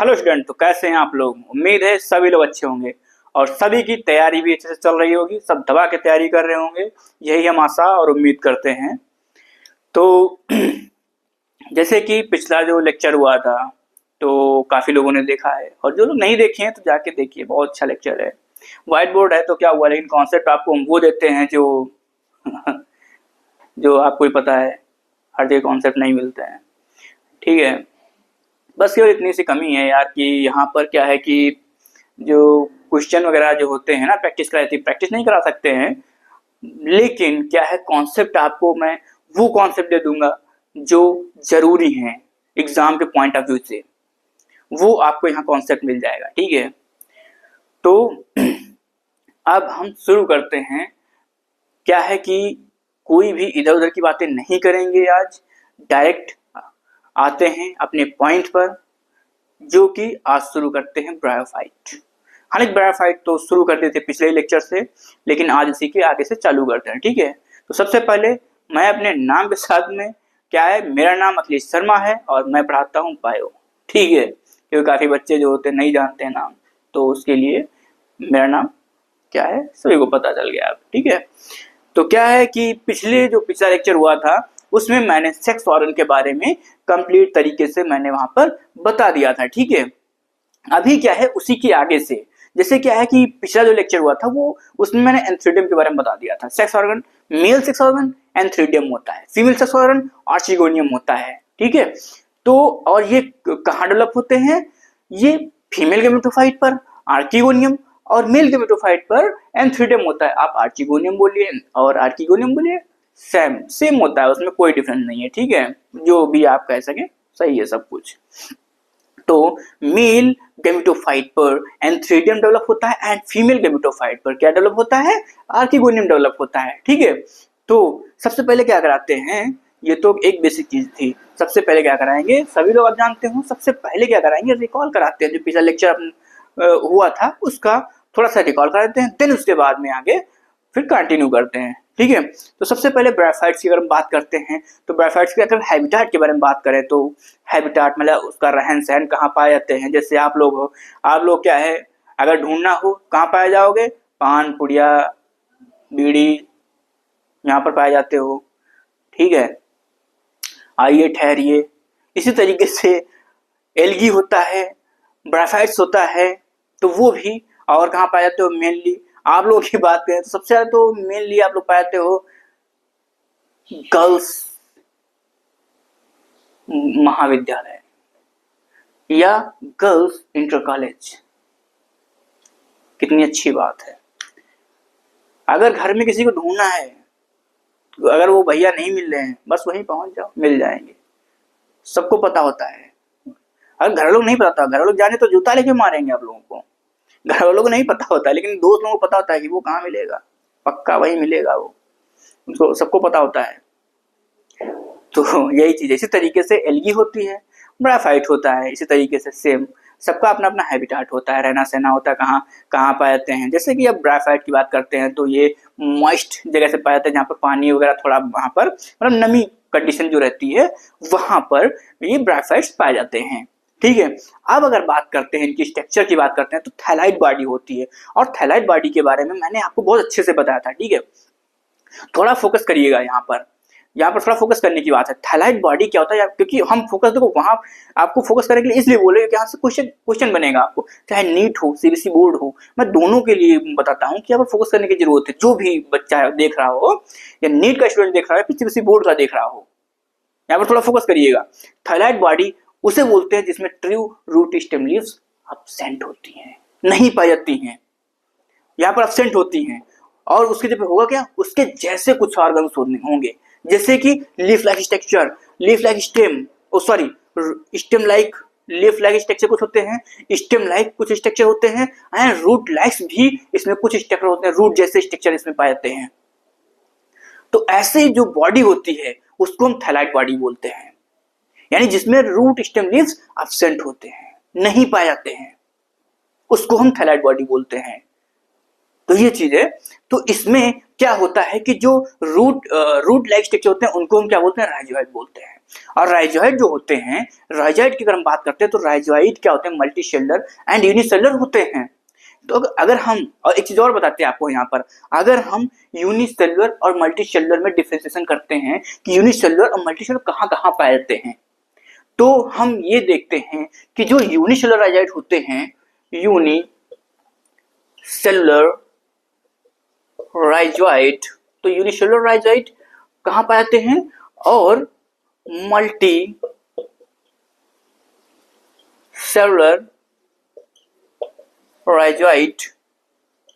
Hello student, तो कैसे हैं आप लोग। उम्मीद है सभी लोग अच्छे होंगे और सभी की तैयारी भी अच्छे से चल रही होगी। सब दबा के तैयारी कर रहे होंगे, यही हम आशा और उम्मीद करते हैं। तो जैसे कि पिछला जो लेक्चर हुआ था तो काफ़ी लोगों ने देखा है, और जो लोग नहीं देखे हैं तो जाके देखिए, बहुत अच्छा लेक्चर है। व्हाइट बोर्ड है तो क्या हुआ, लेकिन कॉन्सेप्ट आपको हम वो देते हैं जो जो आपको ही पता है, हर जगह कॉन्सेप्ट नहीं मिलते हैं। ठीक है, बस केवल इतनी सी कमी है यार कि यहाँ पर क्या है कि जो क्वेश्चन वगैरह जो होते हैं ना, प्रैक्टिस कराई थी, प्रैक्टिस नहीं करा सकते हैं, लेकिन क्या है कॉन्सेप्ट आपको मैं वो कॉन्सेप्ट दे दूंगा जो जरूरी है एग्जाम के पॉइंट ऑफ व्यू से, वो आपको यहाँ कॉन्सेप्ट मिल जाएगा। ठीक है, तो अब हम शुरू करते हैं। क्या है कि कोई भी इधर उधर की बातें नहीं करेंगे आज, डायरेक्ट आते हैं अपने पॉइंट पर, जो कि आज शुरू करते हैं ब्रायोफाइट। हालांकि ब्रायोफाइट तो शुरू कर देते पिछले लेक्चर से, लेकिन आज इसी के आगे से चालू करते हैं। ठीक है, तो सबसे पहले मैं अपने नाम के साथ में क्या है, मेरा नाम अखिलेश शर्मा है और मैं पढ़ाता हूँ बायो। ठीक है, क्योंकि काफ़ी बच्चे जो होते नहीं जानते हैं नाम, तो उसके लिए मेरा नाम क्या है सभी को पता चल गया अब। ठीक है, तो क्या है कि पिछला लेक्चर हुआ था उसमें मैंने सेक्स ऑर्गन के बारे में कंप्लीट तरीके से मैंने वहां पर बता दिया था। ठीक है, अभी क्या है उसी के आगे से, जैसे क्या है कि पिछला जो लेक्चर हुआ था वो उसमें मैंने एंथ्रीडियम के बारे में बता दिया था। Sex organ, male sex organ antheridium होता है, फीमेल सेक्स ऑर्गन आर्चिगोनियम होता है। ठीक है, तो और ये कहाँ डेवलप होते हैं, ये फीमेल गेमेटोफाइट पर आर्चिगोनियम और मेल गेमेटोफाइट पर एंथ्रीडियम होता है। आप आर्चिगोनियम बोलिए और आर्चिगोनियम बोलिए, सेम होता है, उसमें कोई डिफरेंस नहीं है। ठीक है, जो भी आप कह सकें सही है सब कुछ। तो मेल गेमेटोफाइट पर एंथ्रीडियम डेवलप होता है एंड फीमेल गेमेटोफाइट पर क्या डेवलप होता है, आर्किगोनियम डेवलप होता है। ठीक है, तो सबसे पहले क्या कराते हैं, ये तो एक बेसिक चीज थी। सबसे पहले क्या कराएंगे, सभी लोग आप जानते हो, सबसे पहले क्या कराएंगे, रिकॉल कराते हैं। जो पिछला लेक्चर हुआ था उसका थोड़ा सा रिकॉल कराते हैं, देन उसके बाद में आगे फिर कंटिन्यू करते हैं। ठीक है, तो सबसे पहले ब्रायोफाइट्स की अगर हम बात करते हैं तो ब्रायोफाइट्स के अगर हैबिटेट के बारे में बात करें तो हैबिटेट मतलब उसका रहन सहन कहाँ पाए जाते हैं। जैसे आप लोग हो, आप लोग क्या है अगर ढूंढना हो कहाँ पाए जाओगे, पान पुड़िया बीड़ी यहाँ पर पाए जाते हो। ठीक है, आइए ठहरिए। इसी तरीके से एल्गी होता है, ब्रायोफाइट्स होता है, तो वो भी और कहाँ पाए जाते हो, मेनली आप लोगों की बात करें तो सबसे ज्यादा तो मेनली आप लोग पाते हो गर्ल्स महाविद्यालय या गर्ल्स इंटर कॉलेज। कितनी अच्छी बात है। अगर घर में किसी को ढूंढना है तो अगर वो भैया नहीं मिल रहे हैं, बस वहीं पहुंच जाओ, मिल जाएंगे। सबको पता होता है। अगर घर लोग नहीं पता, घर लोग जाने तो जूता लेके मारेंगे आप लोगों को। घर वालों को नहीं पता होता है, लेकिन दोस्त लोगों को पता होता है कि वो कहाँ मिलेगा, पक्का वही मिलेगा, वो उनको सबको पता होता है। तो यही चीज है। इसी तरीके से एल्गी होती है, ब्रायोफाइट होता है, इसी तरीके से सेम सबका अपना अपना हैबिटेट होता है, रहना सहना होता है, कहाँ कहाँ पाए जाते हैं। जैसे कि अब ब्रायोफाइट की बात करते हैं तो ये मॉइस्ट जगह से पाए जाते हैं, जहाँ पर पानी वगैरह थोड़ा वहाँ पर मतलब नमी कंडीशन जो रहती है वहां पर ये ब्रायोफाइट्स पाए जाते हैं। ठीक है, अब अगर बात करते हैं इनकी स्ट्रक्चर की बात करते हैं तो थैलाइड बॉडी होती है, और थैलाइड बॉडी के बारे में मैंने आपको बहुत अच्छे से बताया था। ठीक है, थोड़ा फोकस करिएगा यहाँ पर थोड़ा फोकस करने की बात है। थैलाइड बॉडी क्या होता है, क्योंकि हम फोकस देखो वहां आपको फोकस करने के लिए इसलिए बोले कि यहाँ से क्वेश्चन बनेगा आपको, चाहे नीट हो सीबीएसई बोर्ड हो, मैं दोनों के लिए बताता हूँ कि यहाँ पर फोकस करने की जरूरत है। जो भी बच्चा देख रहा हो, या नीट का स्टूडेंट देख रहा है, सीबीएसई बोर्ड का देख रहा हो, यहाँ पर थोड़ा फोकस करिएगा। थैलाइड बॉडी उसे बोलते हैं जिसमें true root stem leaves absent होती हैं, नहीं पाई जाती हैं, यहाँ पर अब्सेंट होती हैं। और उसके जब होगा क्या, उसके जैसे कुछ ऑर्गन्स होंगे, जैसे कि leaf like structure, leaf like stem, sorry stem like, leaf like structure कुछ होते हैं, स्टेम लाइक कुछ स्ट्रक्चर होते हैं, एंड रूट लाइक्स भी इसमें कुछ स्ट्रक्चर होते हैं, रूट जैसे स्ट्रक्चर इसमें पाए जाते हैं। तो ऐसे जो बॉडी होती है उसको हम थैलाइड बॉडी बोलते हैं, यानी जिसमें रूट स्टेम लीव्स एब्सेंट होते हैं, नहीं पाए जाते हैं, उसको हम थैलाइड बॉडी बोलते हैं। तो ये चीज है। तो इसमें क्या होता है कि जो रूट लाइक स्ट्रक्चर होते हैं उनको हम क्या बोलते हैं, राइजोइड बोलते हैं। और राइजोइड जो होते हैं, राइजोइड की अगर हम बात करते हैं तो राइजोइड क्या होते हैं, मल्टी सेलुलर एंड यूनिसेलुलर होते हैं। तो अगर हम, और एक चीज और बताते हैं आपको यहाँ पर, अगर हम यूनिसेलुलर और मल्टी सेलुलर में डिफरेंशिएशन करते हैं कि यूनिसेलुलर और मल्टी सेलुलर कहाँ कहाँ पाए जाते हैं, तो हम ये देखते हैं कि जो यूनिसेलुलर राइजोइड होते हैं, यूनिसेलुलर राइजोइड, तो यूनिसेलुलर राइजोइड कहाँ पाए जाते हैं, और मल्टी सेलुलर राइजोइड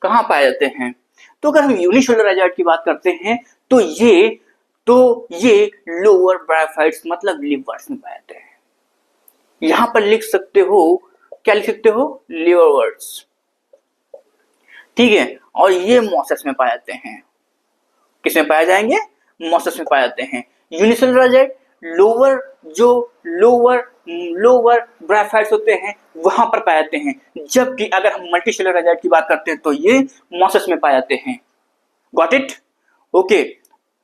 कहाँ पाए जाते हैं। तो अगर हम यूनिसेलुलर राइजोइड की बात करते हैं तो ये लोअर ब्रायोफाइट्स मतलब लिवर्स में पाए जाते हैं। यहां पर लिख सकते हो, क्या लिख सकते हो, लिवर्स, ठीक है। और ये मॉसेस में पाए जाते हैं। किस में पाए जाएंगे, मॉसेस में पाए जाते हैं। यूनिसेलुलर राइजोइड लोअर, जो लोअर ब्रायोफाइट्स होते हैं वहां पर पाए जाते हैं, जबकि अगर हम मल्टीसेलुलर राइजोइड की बात करते हैं तो ये मॉसेस में पाए जाते हैं। Got it, okay.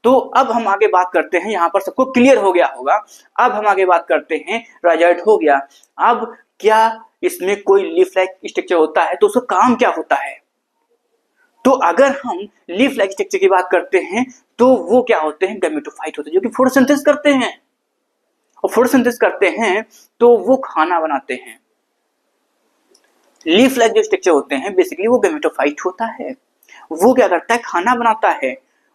तो अब हम आगे बात करते हैं, यहां पर सबको क्लियर हो गया होगा। अब हम आगे बात करते हैं, राइजोइड हो गया, अब क्या इसमें कोई लीफ लाइक स्ट्रक्चर होता है, तो उसका काम क्या होता है। तो अगर हम लीफ लाइक स्ट्रक्चर की बात करते हैं तो वो क्या होते हैं, गैमेटोफाइट होते हैं, जो कि फोटोसिंथेसिस करते हैं। और फोटोसिंथेसिस करते हैं तो वो खाना बनाते हैं। लीफ लाइक जो स्ट्रक्चर होते हैं बेसिकली वो गैमेटोफाइट होता है। वो क्या करता है, खाना बनाता है।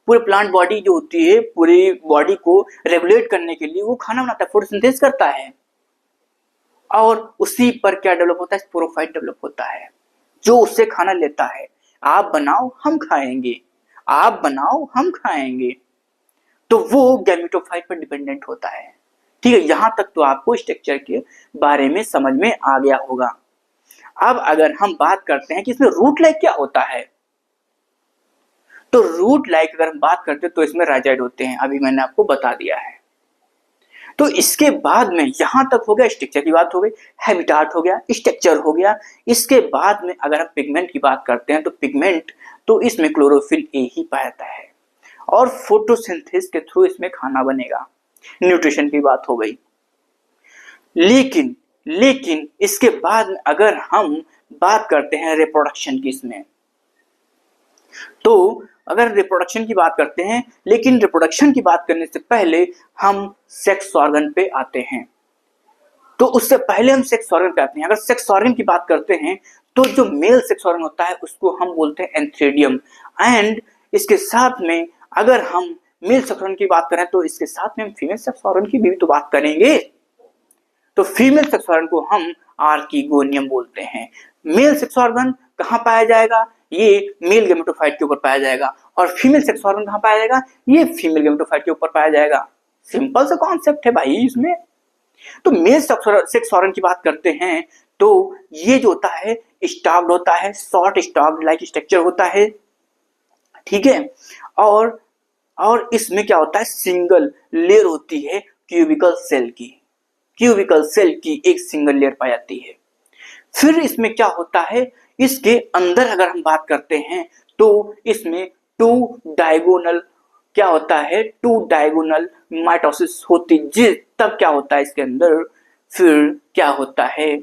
पूरे प्लांट बॉडी जो होती है, पूरी बॉडी को रेगुलेट करने के लिए वो खाना बनाता है, फोटोसिंथेसिस करता है। और उसी पर क्या डेवलप होता है, स्पोरोफाइट डेवलप होता है, जो उससे खाना लेता है। आप बनाओ हम खाएंगे, आप बनाओ हम खाएंगे। तो वो गैमेटोफाइट पर डिपेंडेंट होता है, ठीक है। यहां तक तो आपको स्ट्रक्चर के बारे में समझ में आ गया होगा। अब अगर हम बात करते हैं कि इसमें रूट लाइक क्या होता है, तो रूट लाइक अगर हम बात करते हैं तो इसमें राइजोइड होते हैं, अभी मैंने आपको बता दिया है। तो इसके बाद में यहां तक हो गया, स्ट्रक्चर की बात हो गई, हैबिटाट हो गया, स्ट्रक्चर हो गया। इसके बाद में अगर हम पिगमेंट की बात करते हैं तो पिगमेंट, तो इसमें क्लोरोफिल ए ही पाया जाता है और फोटोसिंथेसिस के थ्रू इसमें खाना बनेगा। न्यूट्रिशन की बात हो गई। लेकिन इसके बाद में अगर हम बात करते हैं रिप्रोडक्शन की, इसमें तो अगर रिप्रोडक्शन की बात करते हैं, लेकिन रिप्रोडक्शन की बात करने से पहले हम सेक्स ऑर्गन पे आते हैं। तो उससे पहले हम सेक्स ऑर्गन पे आते हैं। अगर सेक्स ऑर्गन की बात करते हैं तो जो मेल सेक्स ऑर्गन होता है उसको हम बोलते हैं एंथ्रेडियम। एंड इसके साथ में अगर हम मेल सेक्स ऑर्गन की बात करें तो इसके साथ में हम फीमेल सेक्स ऑर्गन की भी तो बात करेंगे। तो फीमेल सेक्स ऑर्गन को हम आर्किगोनियम बोलते हैं। मेल सेक्स ऑर्गन कहाँ पाया जाएगा, ये मेल गैमेटोफाइट के ऊपर पाया जाएगा। और फीमेल सेक्स ऑर्गन कहाँ पाया जाएगा, ये फीमेल गैमेटोफाइट के ऊपर पाया जाएगा। सिंपल सा कॉन्सेप्ट है भाई इसमें। तो मेल सेक्स ऑर्गन की बात करते हैं तो ये जो होता है स्टॉक्ड होता है, शॉर्ट स्टॉक्ड लाइक स्ट्रक्चर होता है, ठीक है। और इसमें क्या होता है, सिंगल लेयर होती है क्यूबिकल सेल की। क्यूबिकल सेल की एक सिंगल लेयर पाई जाती है। फिर इसमें क्या होता है, इसके अंदर अगर हम बात करते हैं तो इसमें टू डायगोनल क्या होता है, टू डायगोनल माइटोसिस होती है। तब क्या होता है इसके अंदर, फिर क्या होता है,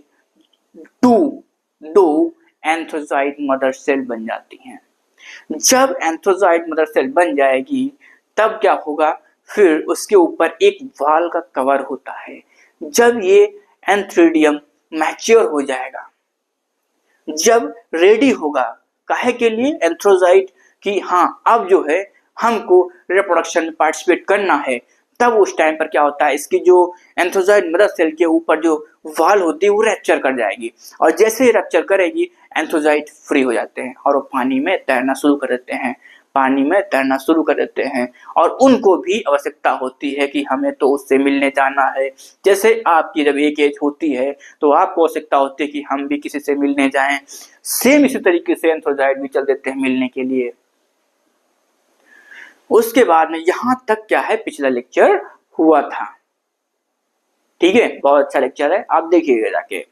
दो एंथ्रोजाइट मदर सेल बन जाती हैं। जब एंथ्रोजाइट मदर सेल बन जाएगी तब क्या होगा, फिर उसके ऊपर एक वाल का कवर होता है। जब ये एंथ्रेडियम मैच्योर हो जाएगा, जब रेडी होगा काहे के लिए, एंथ्रोजाइट की हाँ अब जो है हमको रिप्रोडक्शन में पार्टिसिपेट करना है, तब उस टाइम पर क्या होता है, इसकी जो एंथ्रोजाइट मदर सेल के ऊपर जो वाल होती है वो रैप्चर कर जाएगी। और जैसे ही रैप्चर करेगी एंथ्रोजाइट फ्री हो जाते हैं और वो पानी में तैरना शुरू कर देते हैं, पानी में तैरना शुरू कर देते हैं। और उनको भी आवश्यकता होती है कि हमें तो उससे मिलने जाना है। जैसे आपकी जब एक एज होती है तो आपको आवश्यकता होती है कि हम भी किसी से मिलने जाएं, सेम इसी तरीके से एंथ्रोजाइट भी चल देते हैं मिलने के लिए। उसके बाद में यहां तक क्या है, पिछला लेक्चर हुआ था, ठीक है। बहुत अच्छा लेक्चर है, आप देखिएगा जाके,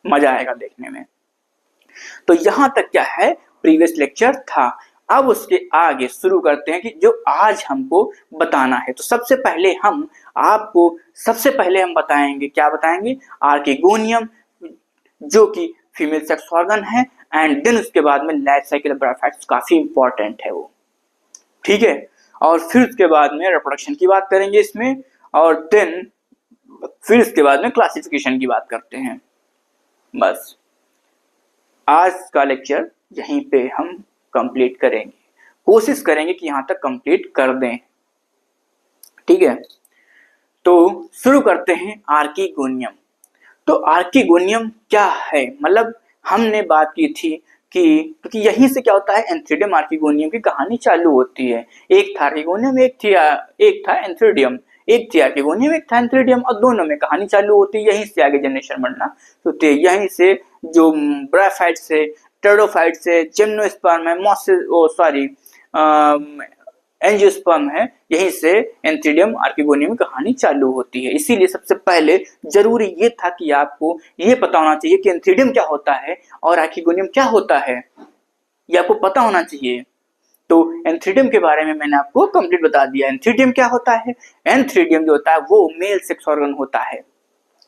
मजा आएगा देखने में। तो यहां तक क्या है, प्रीवियस लेक्चर था। अब उसके आगे शुरू करते हैं कि जो आज हमको बताना है। तो सबसे पहले हम बताएंगे, क्या बताएंगे, आर्किगोनियम जो कि फीमेल सेक्स ऑर्गन है, एंड देन उसके बाद में लाइफ साइकिल ऑफ ब्रायोफाइट्स, काफी इंपॉर्टेंट है वो, ठीक है। और फिर उसके बाद में रिप्रोडक्शन की बात करेंगे इसमें, और देन फिर इसके बाद में क्लासिफिकेशन की बात करते हैं। बस आज का लेक्चर यहीं पे हम कंप्लीट करेंगे, कोशिश करेंगे कि यहां तक कंप्लीट कर दें, ठीक है। तो शुरू करते हैं आर्किगोनियम। तो आर्किगोनियम क्या है, मतलब हमने बात की थी कि क्योंकि यहीं से क्या होता है, एंथ्रीडियम आर्किगोनियम की कहानी चालू होती है। एक था आर्किगोनियम, एक था एंथ्रीडियम, एक थी आर्किगोनियम, एक था एंथ्रीडियम, और दोनों में कहानी चालू होती है। यहीं से आगे जनरेशन बढ़ना, तो यहीं से जो ब्रायोफाइट से, टेरोडोफाइट से, जिम्नोस्पर्म है, एंजियोस्पर्म है, यहीं से एंथ्रीडियम आर्किगोनियम की कहानी चालू होती है। इसीलिए सबसे पहले जरूरी ये था कि आपको ये पता होना चाहिए कि एंथ्रीडियम क्या होता है और आर्किगोनियम क्या होता है, ये आपको पता होना चाहिए। तो एंथ्रीडियम के बारे में मैंने आपको कंप्लीट बता दिया। एंथ्रीडियम क्या होता है, एंथ्रीडियम जो होता है वो मेल सेक्स ऑर्गन होता है,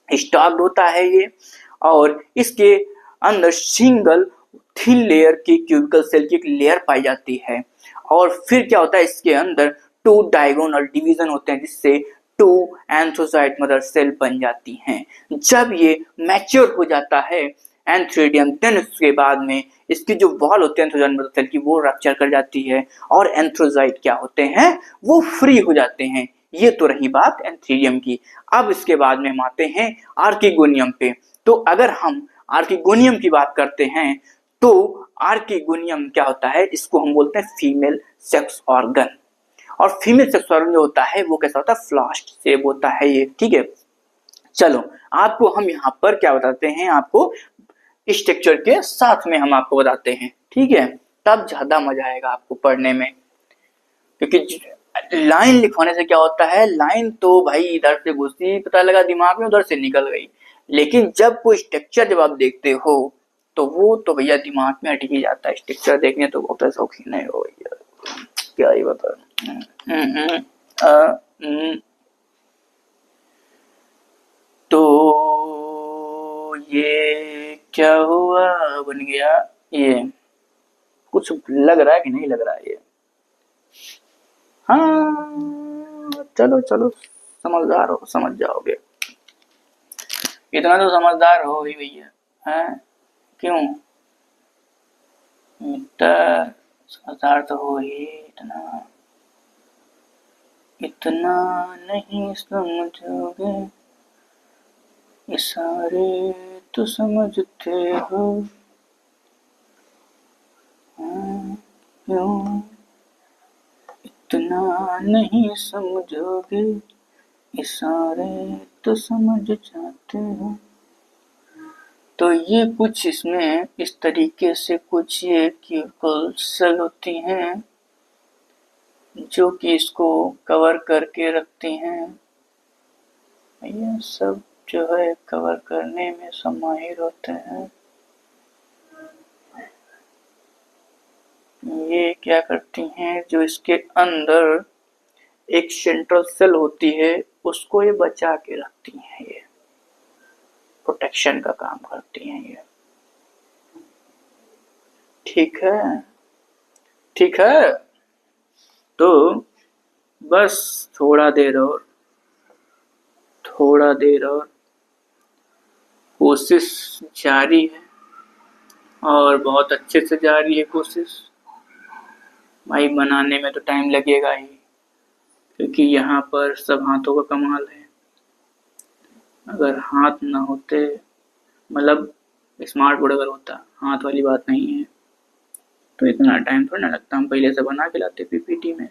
स्टॉक्ड होता है ये, और इसके अंदर सिंगल थिन लेयर की क्यूबिकल सेल की एक लेयर पाई जाती है। और फिर क्या होता है, इसके अंदर 2 डायगोनल डिवीजन होते हैं, जिससे 2 एंथ्रोसाइट मदर सेल बन जाती हैं। जब ये मैच्योर हो जाता है एंथ्रीडियम, देन उसके बाद में इसकी जो वॉल होती है एंथ्रोसाइट मदर सेल की, वो रप्चर कर जाती है, और एंथ्रोसाइट क्या होते हैं, वो फ्री हो जाते हैं। ये तो रही बात एंथ्रीडियम की। अब इसके बाद में हम आते हैं आर्किगोनियम पे। तो अगर हम आर्किगोनियम की बात करते हैं, तो आर्किगोनियम क्या होता है, इसको हम बोलते हैं फीमेल सेक्स ऑर्गन। और फीमेल सेक्स ऑर्गन जो होता है वो कैसा होता है, फ्लास्क शेप होता है ये, ठीक है। चलो आपको हम यहाँ पर क्या बताते हैं, आपको स्ट्रक्चर के साथ में हम आपको बताते हैं, ठीक है, तब ज्यादा मजा आएगा आपको पढ़ने में। क्योंकि लाइन लिखवाने से क्या होता है, लाइन तो भाई इधर से घुसी, पता लगा दिमाग में, उधर से निकल गई, लेकिन जब कोई स्ट्रक्चर जब आप देखते हो तो वो तो भैया दिमाग में अटक ही जाता है। स्ट्रक्चर देखने तो बहुत शौकीन है हो भैया, क्या ही बता। तो ये क्या हुआ, बन गया ये, कुछ लग रहा है कि नहीं लग रहा है ये, हाँ चलो चलो, समझदार हो, समझ जाओगे, इतना तो समझदार हो ही भैया, हैं क्यों, इतना समझदार तो हो ही, इतना नहीं समझोगे, इशारे तो समझते हो, क्यों इतना नहीं समझोगे, इशारे तो समझ जाते हो। तो ये कुछ इसमें इस तरीके से कुछ ये क्यूबिकल सेल होती हैं जो कि इसको कवर करके रखती हैं। ये सब जो है कवर करने में सब माहिर होते हैं। ये क्या करती हैं, जो इसके अंदर एक सेंट्रल सेल होती है उसको ये बचा के रखती हैं, ये प्रोटेक्शन का काम करती हैं ये, ठीक है, ठीक है। तो बस थोड़ा देर और कोशिश जारी है, और बहुत अच्छे से जारी है कोशिश भाई, बनाने में तो टाइम लगेगा ही, क्योंकि यहाँ पर सब हाथों का कमाल है। अगर हाथ ना होते, मतलब स्मार्ट बोर्ड अगर होता, हाथ वाली बात नहीं है, तो इतना टाइम थोड़ा ना लगता। हम पहले से बना के लाते पीपीटी में,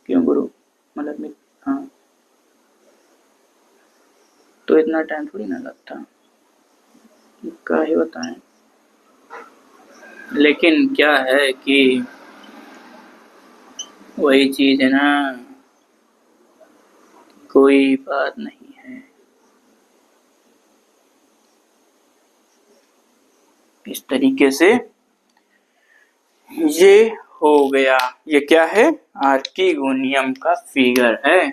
क्यों गुरु, मतलब हाँ, तो इतना टाइम थोड़ी ना लगता, क्या ही बताएं। लेकिन क्या है कि वही चीज है ना, कोई बात नहीं है। इस तरीके से ये हो गया। ये क्या है? आर्किगोनियम का फिगर है,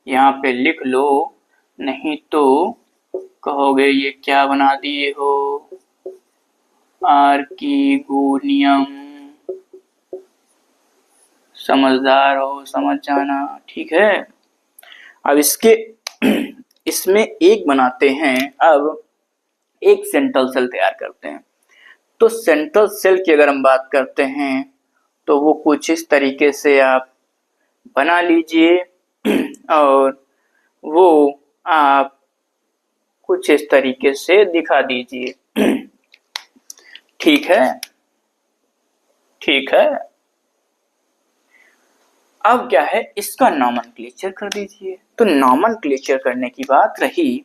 यहाँ पे लिख लो, नहीं तो कहोगे ये क्या बना दिए हो। आर्किगोनियम, समझदार हो समझ जाना, ठीक है। अब इसमें एक बनाते हैं, अब एक सेंट्रल सेल तैयार करते हैं। तो सेंट्रल सेल की अगर हम बात करते हैं तो वो कुछ इस तरीके से आप बना लीजिए और वो आप कुछ इस तरीके से दिखा दीजिए। ठीक है, ठीक है। अब क्या है, इसका नॉमेनक्लेचर कर दीजिए। तो नॉमेनक्लेचर करने की बात रही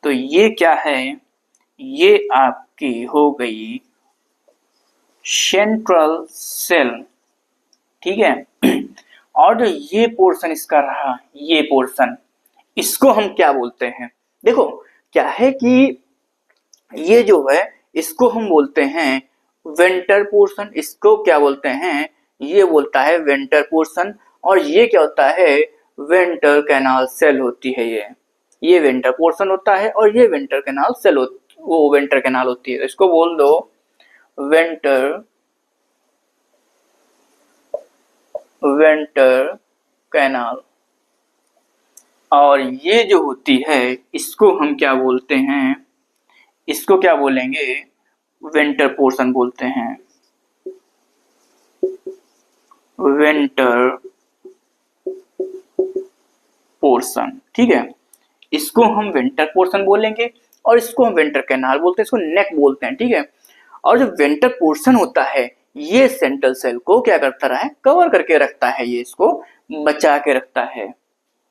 तो ये क्या है, ये आपकी हो गई सेंट्रल सेल, ठीक है। और जो ये पोर्शन इसका रहा, ये पोर्शन, इसको हम क्या बोलते हैं? देखो क्या है कि ये जो है इसको हम बोलते हैं वेंटर पोर्शन। इसको क्या बोलते हैं? ये बोलता है वेंटर पोर्शन। और ये क्या होता है? वेंटर कैनाल सेल होती है ये वेंटर पोर्शन होता है और ये वेंटर कैनाल सेल वो वेंटर कैनाल होती है। इसको बोल दो वेंटर कैनाल। और ये जो होती है इसको हम क्या बोलते हैं? इसको क्या बोलेंगे? वेंटर पोर्शन बोलते हैं, वेंटर पोर्शन, ठीक है। इसको हम वेंटर पोर्शन बोलेंगे और इसको हम वेंटर कैनाल बोलते हैं, इसको नेक बोलते हैं, ठीक है। और जो वेंटर पोर्शन होता है ये सेंट्रल सेल को क्या करता रहा है? कवर करके रखता है, ये इसको बचा के रखता है,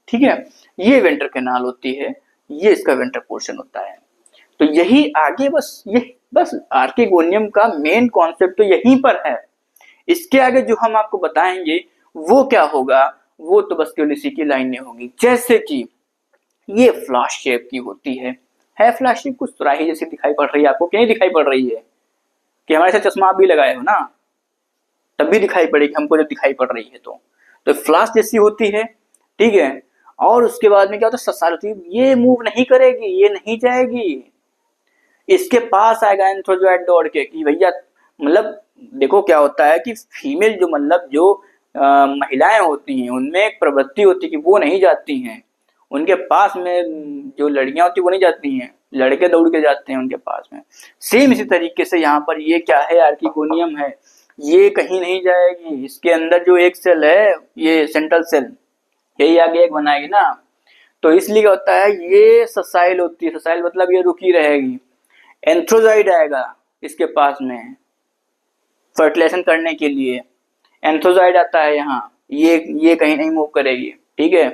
ठीक है। ये वेंटर कैनाल होती है, ये इसका वेंटर पोर्शन होता है। तो यही आगे बस आर्किगोनियम का मेन कॉन्सेप्ट तो यहीं पर है। इसके आगे जो हम आपको बताएंगे वो क्या होगा, वो तो बस केवल इसी की लाइनें होगी। जैसे कि ये फ्लैश शेप की होती है फ्लैश शेप कुछ सुराही जैसी दिखाई पड़ रही है आपको, क्यों दिखाई पड़ रही है? कि हमारे साथ चश्मा आप भी लगाए हो ना, तब भी दिखाई पड़ेगी हमको जब दिखाई पड़ रही है तो फ्लैश जैसी होती है, ठीक है। और उसके बाद में क्या होता है? ससार होती है, ये मूव नहीं करेगी, ये नहीं जाएगी, इसके पास आएगा एंथ्रोजोइड दौड़ के कि भैया, मतलब देखो क्या होता है कि फीमेल जो मतलब जो महिलाएं होती हैं उनमें एक प्रवृत्ति होती है कि वो नहीं जाती हैं उनके पास में, जो लड़कियां होती है वो नहीं जाती हैं, लड़के दौड़ के जाते हैं उनके पास में। सेम इसी तरीके से यहाँ पर ये क्या है? आर्किगोनियम है, ये कहीं नहीं जाएगी। इसके अंदर जो एक सेल है ये सेंट्रल सेल, यही आगे एक बनाएगी ना, तो इसलिए क्या होता है, ये ससाइल होती है, ससाइल मतलब ये रुकी रहेगी। एंथ्रोजाइड आएगा इसके पास में फर्टिलाइजेशन करने के लिए, एंथ्रोजाइड आता है यहाँ, ये कहीं नहीं मूव करेगी, ठीक है।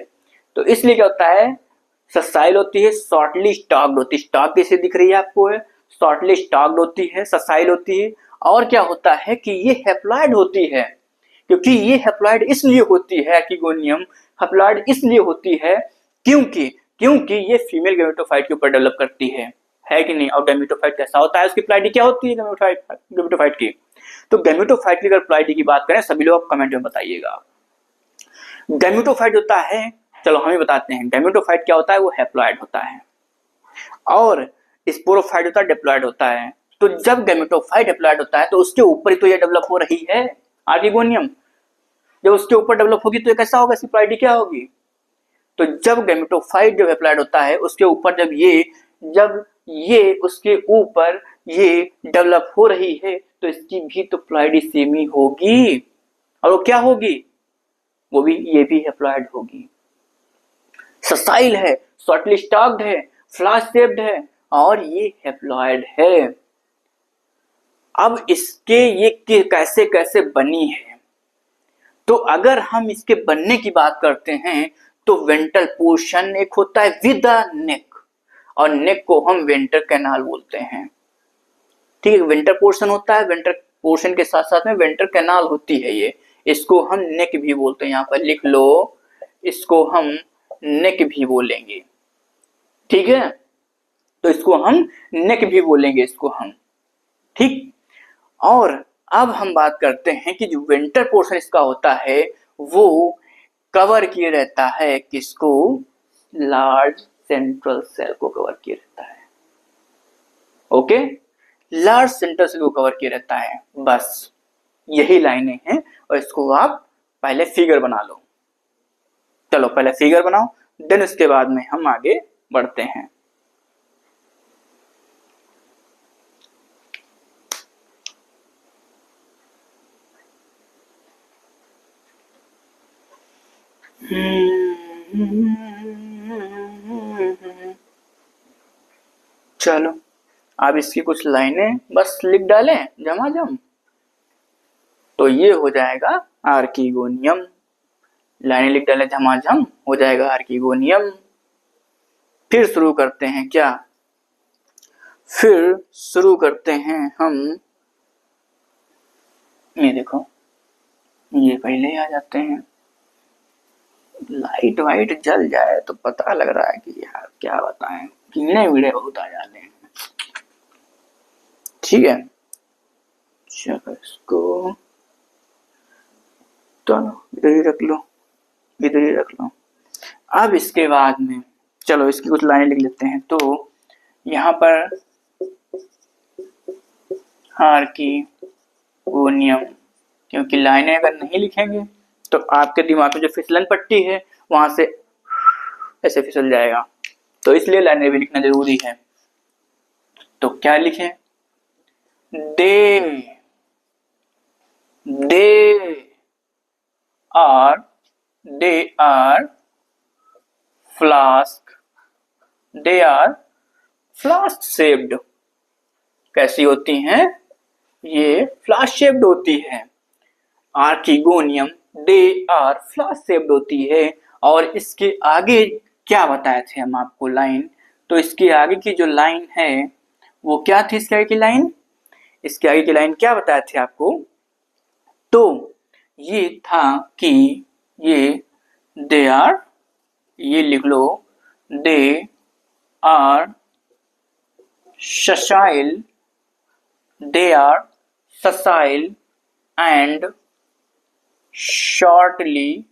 तो इसलिए क्या होता है, ससाइल होती है, शॉर्टली स्टॉक्ड होती है, स्टॉक कैसे दिख रही है आपको, शॉर्टली स्टॉक्ड होती है, ससाइल होती है। और क्या होता है कि ये हैप्लॉइड होती है, क्योंकि ये हैप्लॉइड इसलिए होती है, आर्किगोनियम हैप्लॉइड इसलिए होती है क्योंकि ये फीमेल गैमेटोफाइट के ऊपर डेवलप करती है कि नहीं। और गैमेटोफाइट कैसा होता है, उसकी प्लाइडी क्या होती है गैमेटोफाइट की? तो गैमेटोफाइट की अगर प्लाइडी की बात करें, सभी लोग कमेंट में बताइएगा। गैमेटोफाइट होता है, चलो हम ही बताते हैं, गैमेटोफाइट क्या होता है? वो हैप्लॉइड होता है। और स्पोरोफाइट होता है, डिप्लॉइड होता है। तो जब गैमेटोफाइट हैप्लॉइड होता है तो उसके ऊपर ही तो ये डेवलप हो रही है आर्किगोनियम। जब उसके ऊपर डेवलप होगी तो ये कैसा होगा, इसकी प्लाइडी क्या होगी? तो जब गैमेटोफाइट जब हैप्लॉइड होता है उसके ऊपर जब ये उसके ऊपर ये डेवलप हो रही है तो इसकी भी तो प्लाइडी सेम ही होगी। और वो क्या होगी? वो भी, ये भी हैप्लॉइड होगी। ससाइल है, शॉर्टली स्टॉक्ड है, फ्लैश शेप्ड है और ये हैप्लॉइड है। अब इसके ये कैसे कैसे बनी है, तो अगर हम इसके बनने की बात करते हैं तो वेंट्रल पोर्शन एक होता है विद द नेक, और नेक को हम वेंटर कैनाल बोलते हैं, ठीक है। वेंटर पोर्शन होता है, वेंटर पोर्शन के साथ साथ में वेंटर कैनाल होती है ये, इसको हम नेक भी बोलते हैं। यहाँ पर लिख लो, इसको हम नेक भी बोलेंगे, ठीक है। तो इसको हम नेक भी बोलेंगे, इसको हम, ठीक। और अब हम बात करते हैं कि जो वेंटर पोर्शन इसका होता है वो कवर किए रहता है किसको, लार्ज सेंट्रल सेल को कवर किए रहता है। ओके, लार्ज सेंट्रल सेल को कवर किए रहता है। बस यही लाइनें हैं और इसको आप पहले फिगर बना लो। चलो पहले फिगर बनाओ, देन उसके बाद में हम आगे बढ़ते हैं। चलो अब इसकी कुछ लाइनें बस लिख डालें झमाझम, तो ये हो जाएगा आर्कीगोनियम। लाइनें लिख डालें झमाझम, हो जाएगा आर्कीगोनियम। फिर शुरू करते हैं क्या, फिर शुरू करते हैं हम, ये देखो ये पहले आ जाते हैं। लाइट वाइट जल जाए तो पता लग रहा है कि यार क्या बताएं, कीड़े वीड़े बहुत आ जाते हैं। ठीक है, चलो इसको तो इधर ही रख लो, इधर ही रख लो। अब इसके बाद में चलो इसकी कुछ लाइनें लिख लेते हैं। तो यहाँ पर आर्कीगोनियम, क्योंकि लाइनें अगर नहीं लिखेंगे तो आपके दिमाग में जो फिसलन पट्टी है वहां से ऐसे फिसल जाएगा, तो इसलिए लाइनें भी लिखना जरूरी है। तो क्या लिखें, दे आर फ्लास्क शेप्ड। कैसी होती हैं, ये फ्लास्क शेप्ड होती है। Archegonium they are flask shaped होती है। और इसके आगे क्या बताए थे हम आपको लाइन, तो इसके आगे की जो लाइन है वो क्या थी, इसके आगे की लाइन, इसके आगे की लाइन क्या बताए थे आपको, तो ये था कि ये दे आर, ये लिख लो, they are sessile, they are sessile and shortly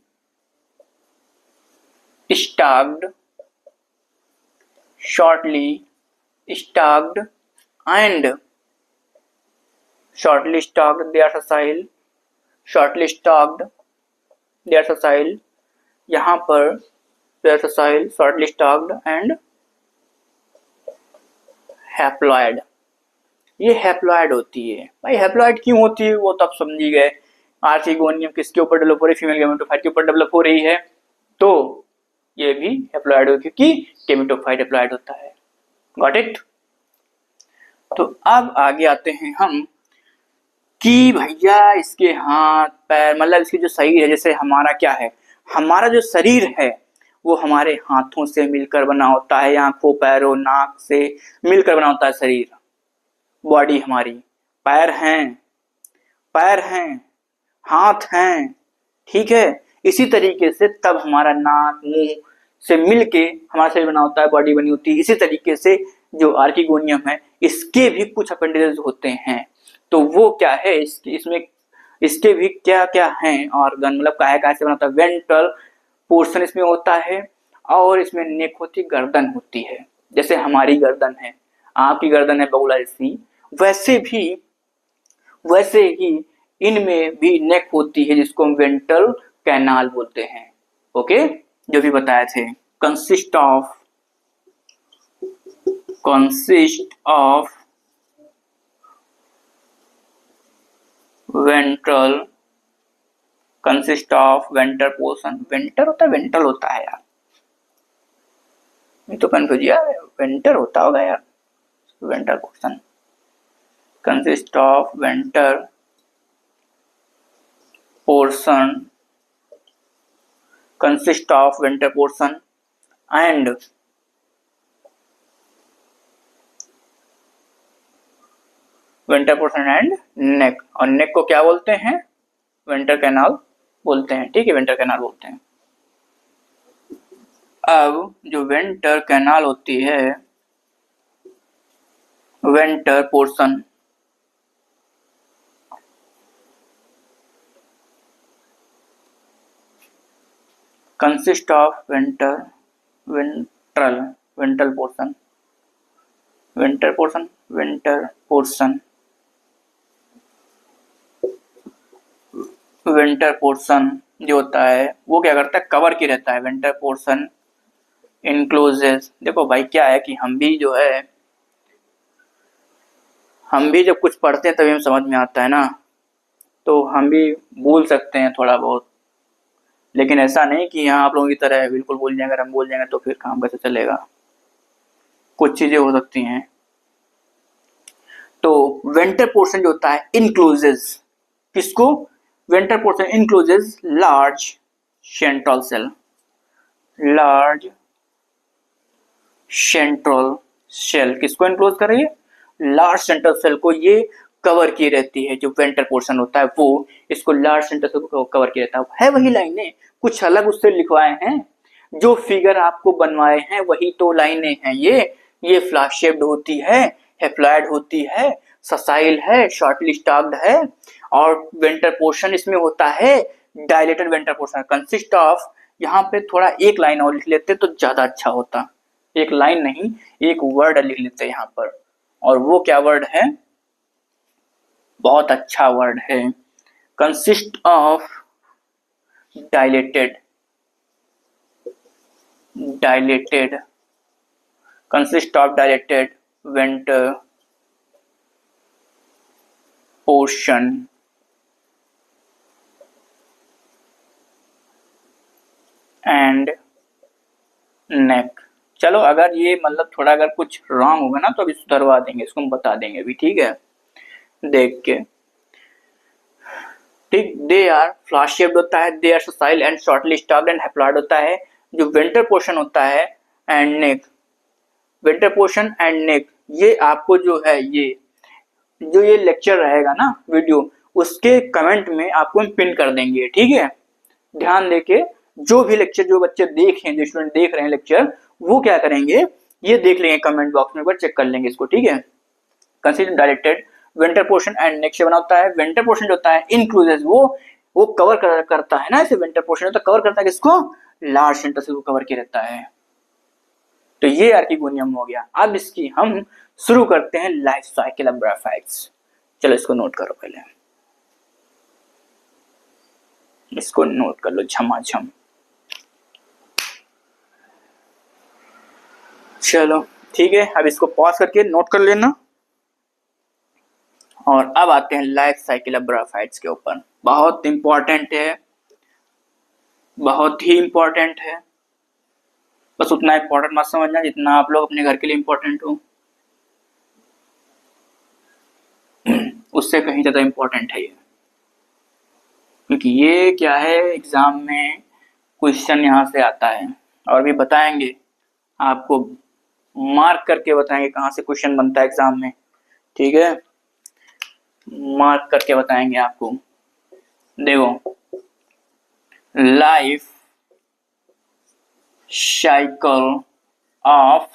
stalked and shortly stalked, they are sessile, shortly stalked, they are sessile, यहाँ पर they are sessile, shortly stalked and haploid. ये हैप्लॉइड होती है। भाई हैप्लॉइड क्यों होती है वो तो आप समझ ही गए, आर्कीगोनियम किसके ऊपर डेवलप हो रही है, फीमेल गेमेटोफाइट के ऊपर डेवलप हो रही है, तो ये भी हैप्लॉइड हो क्योंकि गेमेटोफाइट हैप्लॉइड होता है। Got it. तो अब आगे आते हैं हम कि भैया इसके हाथ पैर, मतलब इसकी जो शरीर है, जैसे हमारा क्या है, हमारा जो शरीर है वो हमारे हाथों से मिलकर बना होता है, आंखों पैरों नाक से मिलकर बना होता है शरीर, बॉडी हमारी। पैर हैं, हाथ हैं, ठीक है। इसी तरीके से तब हमारा नाक मुंह से मिलके हमारा शरीर बना होता है, बॉडी बनी होती है। इसी तरीके से जो आर्कीगोनियम है इसके भी कुछ अपेंडिजेस होते हैं। तो वो क्या है, इसमें इसके भी क्या क्या हैं ऑर्गन, मतलब काहे से बना होता है, वेंट्रल पोर्शन इसमें होता है, और इसमें नेक होती है, गर्दन होती है, जैसे हमारी गर्दन है, आपकी गर्दन है बगुला जैसी, वैसे ही इनमें भी नेक होती है जिसको हम वेंट्रल कैनाल बोलते हैं। ओके, जो भी बताए थे, consist of ventral, consist of venter portion, venter होता है वेंट्रल होता है यार, ये तो कंफ्यूज यार, वेंटर होता होगा यार, venter portion, consist of venter portion, consist of venter portion and venter portion and neck, और नेक को क्या बोलते हैं, वेंटर कैनाल बोलते हैं, ठीक है, वेंटर कैनाल बोलते हैं। अब जो वेंटर कैनाल होती है, venter portion, consist of ventral portion venter portion जो होता है वो क्या करता है, कवर की रहता है। वेंटर पोर्शन इनक्लोजेस, देखो भाई क्या है कि हम भी जब कुछ पढ़ते हैं तभी हम समझ में आता है ना, तो हम भी भूल सकते हैं थोड़ा बहुत, लेकिन ऐसा नहीं कि यहाँ आप लोगों की तरह बिल्कुल भूल जाएंगे। अगर हम भूल जाएंगे तो फिर काम कैसे चलेगा, कुछ चीजें हो सकती हैं। तो वेंटर पोर्शन जो होता है इनक्लोजेस किसको, ventral portion encloses large central cell, किसको इनक्लोज कर रही है, लार्ज सेंट्रल सेल को ये कवर की रहती है। जो वेंटर पोर्शन होता है वो इसको लार्ज सेंट्रल सेल को कवर की रहता है वही लाइनें, कुछ अलग उससे लिखवाए हैं, जो फिगर आपको बनवाए हैं वही तो लाइनें हैं। ये फ्लैश शेप्ड होती है, हेप्लॉइड होती है, ससाइल है, शॉर्टली स्टॉक्ड है, और वेंटर पोर्शन इसमें होता है dilated venter portion consist of, यहाँ पे थोड़ा एक लाइन और लिख लेते तो ज्यादा अच्छा होता, एक लाइन नहीं एक वर्ड लिख लेते हैं यहाँ पर, और वो क्या वर्ड है, बहुत अच्छा वर्ड है, consist of dilated venter portion and neck. चलो अगर ये मतलब थोड़ा अगर कुछ रॉन्ग होगा ना तो अभी सुधरवा देंगे, इसको हम बता देंगे अभी, ठीक है, देख के, ठीक। दे आर फ्लैश शेप्ड होता है, they are sessile and shortly stalked and haploid होता है। जो वेंटर पोर्शन होता है and neck, venter portion and neck, ये आपको जो है ये लेक्चर रहेगा ना वीडियो, उसके कमेंट में आपको हम पिन कर देंगे, ठीक है। ध्यान देके जो भी लेक्चर जो बच्चे देखें, जो स्टूडेंट देख रहे हैं लेक्चर, वो क्या करेंगे, ये देख लेंगे कमेंट बॉक्स में, एक बार चेक कर लेंगे इसको, ठीक है। Consider directed venter portion and neck से बना होता है। वेंटर पोर्शन जो होता है इंक्लूजेस, वो कवर करता है ना, ऐसे वेंटर पोर्शन होता है कवर करता है किसको, लार्ज सेंटर से वो कवर किया रहता है। तो ये आर्किगोनियम हो गया। अब इसकी हम शुरू करते हैं लाइफ साइकिल ऑफ ग्राफाइट्स। चलो इसको नोट करो, पहले इसको नोट कर लो झमाझम। चलो ठीक है, अब इसको पॉज करके नोट कर लेना। और अब आते हैं लाइफ साइकिल ऑफ ग्राफाइट्स के ऊपर। बहुत इंपॉर्टेंट है, बहुत ही इंपॉर्टेंट है। बस उतना इंपॉर्टेंट मत समझना जितना आप लोग अपने घर के लिए इंपॉर्टेंट हो, उससे कहीं ज्यादा इंपॉर्टेंट है ये, क्योंकि ये क्या है, एग्जाम में क्वेश्चन यहाँ से आता है, और भी बताएंगे आपको, मार्क करके बताएंगे कहाँ से क्वेश्चन बनता है एग्जाम में, ठीक है, मार्क करके बताएंगे आपको। देखो, life cycle of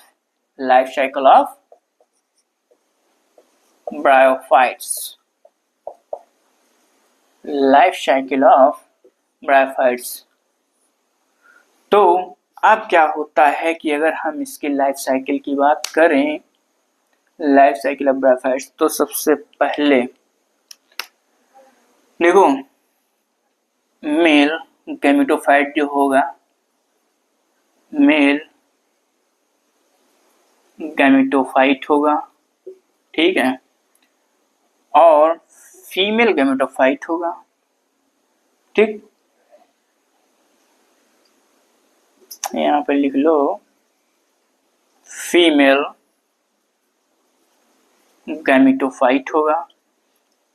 bryophytes, life cycle of bryophytes. तो अब क्या होता है कि अगर हम इसकी लाइफ साइकिल की बात करें, लाइफ साइकिल ऑफ ब्रायोफाइट्स, तो सबसे पहले देखो, मेल गैमेटोफाइट जो होगा, मेल गैमेटोफाइट होगा, ठीक है, और फीमेल गैमेटोफाइट होगा, ठीक। यहाँ पे लिख लो फीमेल गैमेटोफाइट होगा।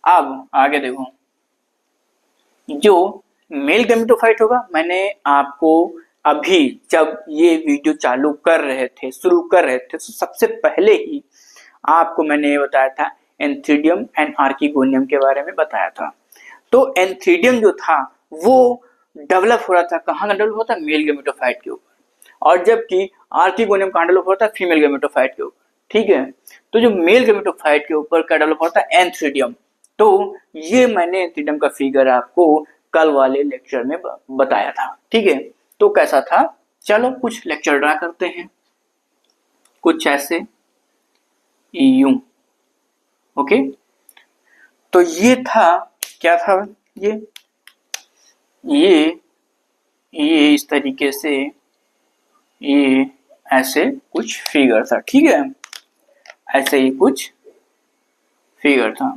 अब आगे देखो, जो मेल गैमेटोफाइट होगा, मैंने आपको अभी जब ये वीडियो चालू कर रहे थे, शुरू कर रहे थे, तो सबसे पहले ही आपको मैंने ये बताया था एंथ्रीडियम एंड आर्किगोनियम के बारे में बताया था। तो एंथ्रीडियम जो था वो डेवलप हो रहा था, कहाँ डेवलप होता है, मेल गैमेटोफाइट के ऊपर, और जबकि आर्किगोनियम कहाँ डेवलप होता है, फीमेल गैमेटोफाइट के ऊपर, ठीक है। तो जो मेल गैमेटोफाइट के ऊपर क्या डेवलप होता है, एंथ्रीडियम। तो ये मैंने एंथ्रीडियम का फिगर आपको कल वाले लेक्चर में बताया था, ठीक है। तो कैसा था, चलो कुछ लेक्चर ड्रा करते हैं, कुछ ऐसे यूं। ओके, तो ये था, क्या था ये इस तरीके से, ये ऐसे कुछ फिगर था, ठीक है, ऐसे ही कुछ फिगर था।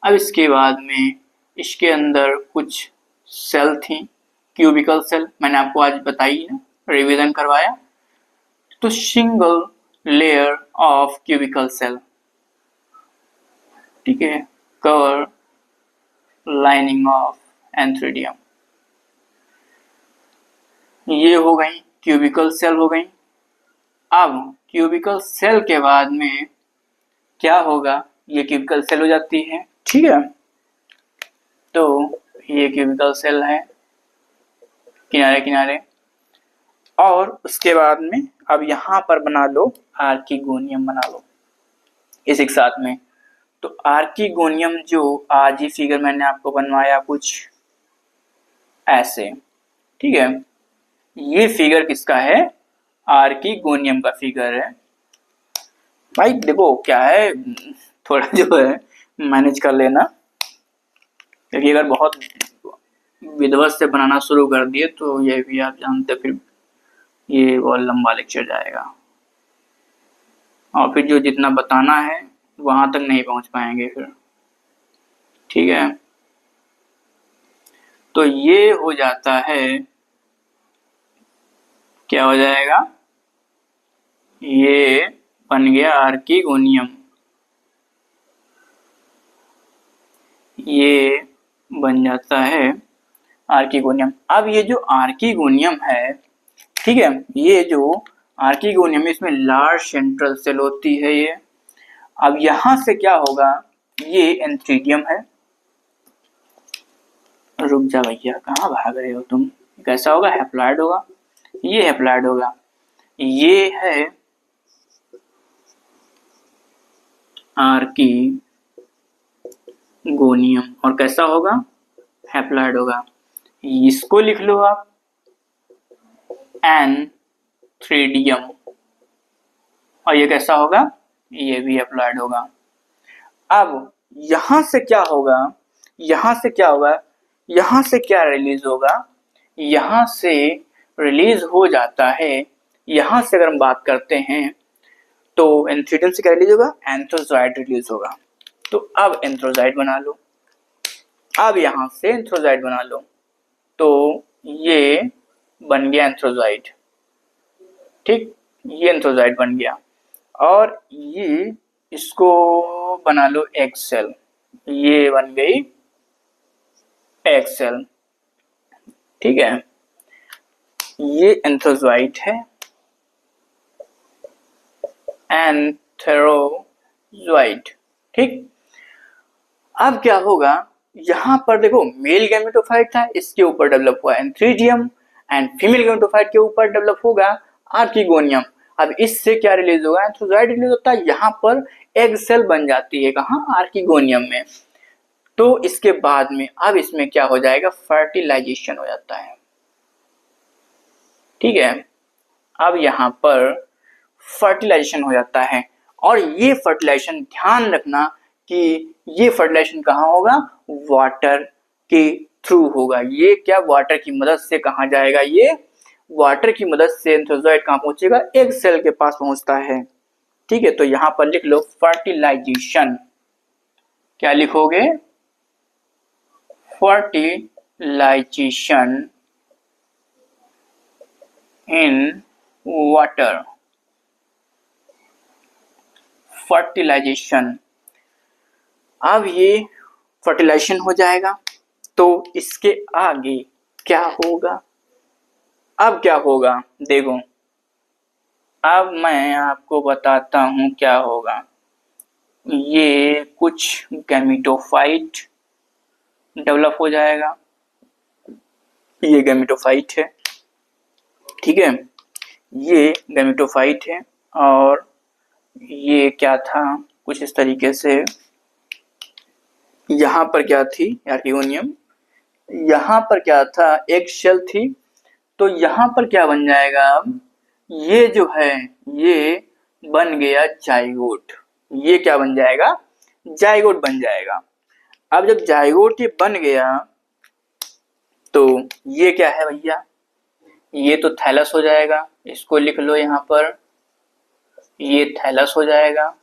अब इसके बाद में इसके अंदर कुछ सेल थी, क्यूबिकल सेल, मैंने आपको आज बताई है, रिवीजन करवाया। तो single layer of cubical cell, ठीक है, कवर लाइनिंग ऑफ एंथ्रेडियम, ये हो गई क्यूबिकल सेल हो गई। अब क्यूबिकल सेल के बाद में क्या होगा, ये क्यूबिकल सेल हो जाती है, ठीक है। तो ये क्यूबिकल सेल है किनारे किनारे, और उसके बाद में अब यहां पर बना लो आर्किगोनियम, बना लो इस एक साथ में। तो आर्किगोनियम जो आज ही फिगर मैंने आपको बनवाया कुछ ऐसे, ठीक है, ये फिगर किसका है, आर्किगोनियम का फिगर है। भाई देखो क्या है, थोड़ा जो है मैनेज कर लेना, क्योंकि अगर बहुत विधिवत से बनाना शुरू कर दिए तो ये भी आप जानते, फिर ये बहुत लंबा लेक्चर जाएगा, और फिर जो जितना बताना है वहां तक नहीं पहुंच पाएंगे फिर, ठीक है। तो ये हो जाता है, क्या हो जाएगा, ये बन गया आर्किगोनियम, ये बन जाता है आर्किगोनियम। अब ये जो आर्किगोनियम है, ठीक है, ये जो आर्किगोनियम है इसमें लार्ज सेंट्रल सेल होती है ये। अब यहां से क्या होगा, ये एंथ्रीडियम है, रुक जा भैया कहाँ भाग रहे हो तुम, कैसा होगा, हैप्लॉइड होगा, ये हैप्लॉइड होगा, ये है आर्किगोनियम, और कैसा होगा, हैप्लॉइड होगा। इसको लिख लो आप एंथ्रीडियम, और ये कैसा होगा, ये भी हैप्लॉइड होगा। अब यहां से क्या होगा, यहां से क्या होगा, यहां से क्या रिलीज होगा, यहां से रिलीज हो जाता है, यहां से अगर हम बात करते हैं तो एंथ्रीडियम से क्या रिलीज होगा, एंथ्रोजाइड रिलीज होगा। तो अब एंथ्रोजाइड बना लो, अब यहां से एंथ्रोजाइड बना लो, तो ये बन गया एंथ्रोजाइड, ठीक, ये एंथ्रोजाइड बन गया। और ये इसको बना लो एग सेल, ये बन गई एग सेल, ठीक है, ये एंथ्रोजाइट है, एंथेरोजाइट, ठीक। अब क्या होगा, यहां पर देखो मेल गैमेटोफाइट था, इसके ऊपर डेवलप हुआ एंथ्रीडियम, एंड फीमेल गैमेटोफाइट के ऊपर डेवलप होगा आर्किगोनियम। अब इससे क्या रिलीज होगा, एंथ्रोजाइट रिलीज होता है, यहां पर एग सेल बन जाती है, कहां, आर्किगोनियम में। तो इसके बाद में अब इसमें क्या हो जाएगा, फर्टिलाइजेशन हो जाता है, ठीक है। अब यहां पर फर्टिलाइजेशन हो जाता है, और ये फर्टिलाइजेशन ध्यान रखना कि ये फर्टिलाइजेशन कहाँ होगा, वाटर के थ्रू होगा। ये क्या, वाटर की मदद से कहाँ जाएगा, ये वाटर की मदद से एंथ्रोजॉइड कहाँ पहुंचेगा, एग सेल के पास पहुंचता है, ठीक है। तो यहां पर लिख लो फर्टिलाइजेशन, क्या लिखोगे, फर्टिलाइजेशन इन वाटर, फर्टिलाइजेशन। अब ये फर्टिलाइजेशन हो जाएगा, तो इसके आगे क्या होगा, अब क्या होगा, देखो अब मैं आपको बताता हूं क्या होगा। ये कुछ गैमेटोफाइट डेवलप हो जाएगा, ये गैमेटोफाइट है, ठीक है, ये गैमेटोफाइट है, और ये क्या था, कुछ इस तरीके से, यहां पर क्या थी आर्किगोनियम, यहां पर क्या था, एक शेल थी, तो यहाँ पर क्या बन जाएगा, ये जो है ये बन गया जाइगोट। ये क्या बन जाएगा, जाइगोट बन जाएगा। अब जब जाइगोट ये बन गया तो ये क्या है भैया, ये तो थैलस हो जाएगा। इसको लिख लो यहाँ पर, ये थैलस हो जाएगा।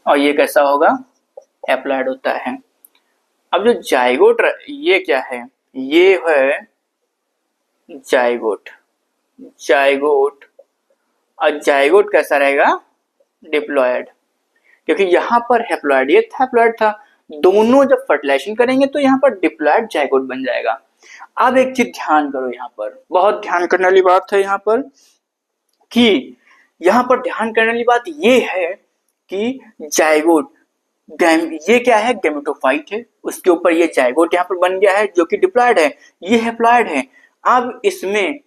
और ये कैसा होगा, हैप्लॉइड होता है। अब जो जाइगोट ये क्या है, ये है जाइगोट। जाइगोट और जाइगोट कैसा रहेगा, डिप्लॉयड, क्योंकि यहाँ पर हैप्लॉइड ये हैप्लॉइड था। दोनों जब फर्टिलाइजेशन करेंगे तो यहाँ पर डिप्लॉयड जाइगोट बन जाएगा। अब एक चीज ध्यान करो, यहाँ पर बहुत ध्यान करने वाली बात है यहाँ पर, कि यहाँ पर ध्यान करने वाली बात ये है कि जाइगोट ये क्या है, गैमेटोफाइट है, उसके ऊपर ये जाइगोट यहाँ पर बन गया है जो कि डिप्लॉयड है, ये हैप्लॉइड है। अब इसमें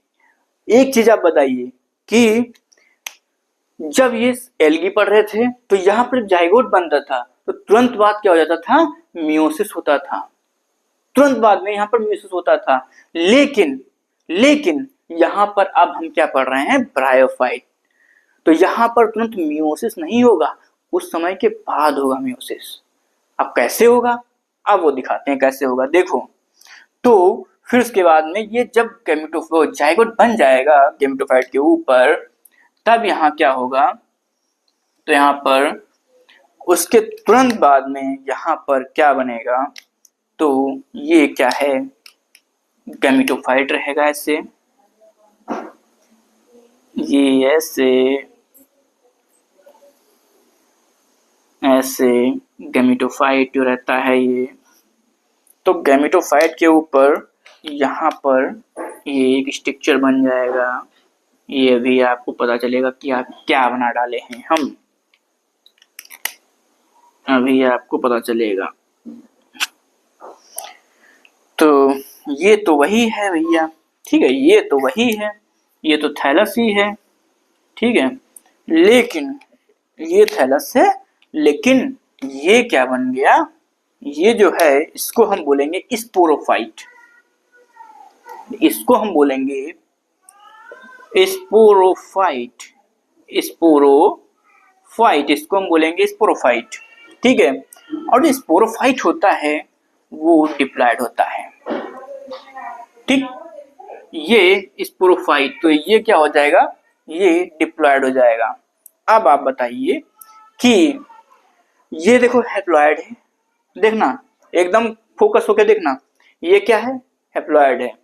एक चीज आप बताइए कि जब ये एल्गी पढ़ रहे थे तो यहाँ पर जाइगोट बनता था तो तुरंत बाद क्या हो जाता था, मियोसिस होता था। तुरंत बाद में यहाँ पर मियोसिस होता था। लेकिन यहाँ पर अब हम क्या पढ़ रहे हैं, ब्रायोफाइट। तो यहाँ पर तुरंत मियोसिस नहीं होगा, उस समय के बाद होगा मियोसिस। अब कैसे होगा, अब वो दिखाते हैं कैसे होगा, देखो। तो फिर उसके बाद में ये जब जाइगोट बन जाएगा गैमेटोफाइट के ऊपर, तब यहाँ क्या होगा, तो यहाँ पर उसके तुरंत बाद में यहाँ पर क्या बनेगा, तो ये क्या है, गैमेटोफाइट रहेगा ऐसे, ये ऐसे गैमेटोफाइट जो रहता है ये। तो गैमेटोफाइट के ऊपर यहाँ पर ये एक स्ट्रक्चर बन जाएगा। ये भी आपको पता चलेगा कि आप क्या बना डाले हैं हम, अभी आपको पता चलेगा। तो ये तो वही है भैया, ठीक है, ये तो वही है, ये तो थैलस ही है, ठीक है। लेकिन ये थैलस है, लेकिन ये क्या बन गया, ये जो है इसको हम बोलेंगे स्पोरोफाइट। इसको हम बोलेंगे स्पोरोफाइट। स्पोरोफाइट इसको हम बोलेंगे स्पोरोफाइट, ठीक है। और जो स्पोरोफाइट होता है वो डिप्लॉयड होता है, ठीक। ये स्पोरोफाइट, तो ये क्या हो जाएगा, ये डिप्लॉयड हो जाएगा। अब आप बताइए कि ये देखो हैप्लॉयड है, देखना एकदम फोकस होकर देखना, ये क्या है, हैप्लॉयड है,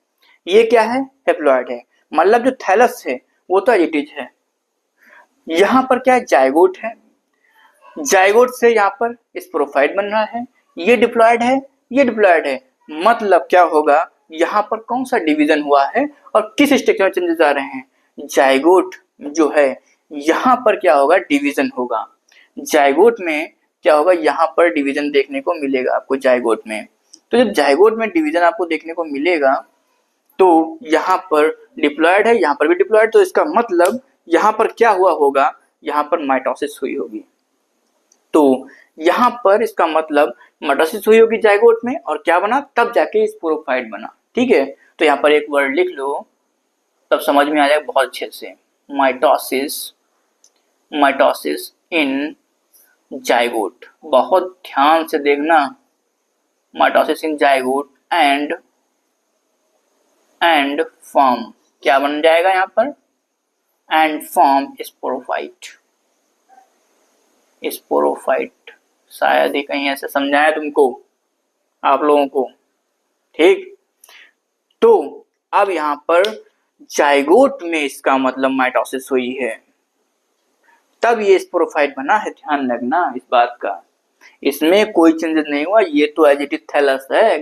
ये क्या है, हैप्लॉयड है। मतलब जो थैलस है वो तो एजिटिज है। यहाँ पर क्या है, जाइगोट है, जाइगोट से यहाँ पर स्पोरोफाइट बन रहा है, ये डिप्लॉयड है, ये डिप्लॉयड है। मतलब क्या होगा, यहाँ पर कौन सा डिवीजन हुआ है और किस स्ट्रक्चर में चेंजेस आ रहे हैं, जाइगोट जो है यहाँ पर क्या होगा, डिवीजन होगा। जाइगोट में क्या होगा, यहाँ पर डिवीजन देखने को मिलेगा आपको जाइगोट में। तो जब जाइगोट में डिवीजन आपको देखने को मिलेगा तो यहाँ पर डिप्लॉयड है, यहाँ पर भी डिप्लॉयड, तो इसका मतलब यहाँ पर क्या हुआ होगा, यहाँ पर माइटोसिस हुई होगी। तो यहाँ पर इसका मतलब माइटोसिस हुई होगी जाइगोट में, और क्या बना, तब जाके स्पोरोफाइट बना, ठीक है। तो यहाँ पर एक वर्ड लिख लो, तब समझ में आ जाएगा बहुत अच्छे से, माइटोसिस। माइटोसिस इन जाइगोट, बहुत ध्यान से देखना, mitosis in zygote and form, क्या बन जाएगा यहाँ पर, एंड फॉर्म स्पोरोफाइट। स्पोरोफाइट शायद ही कहीं ऐसे समझाया तुमको, आप लोगों को, ठीक। तो अब यहाँ पर जाइगोट में इसका मतलब माइटोसिस हुई है, तब ये स्पोरोफाइट बना है, ध्यान रखना इस बात का। इसमें कोई चेंजेस नहीं हुआ, ये तो एज इट इज थैलस है,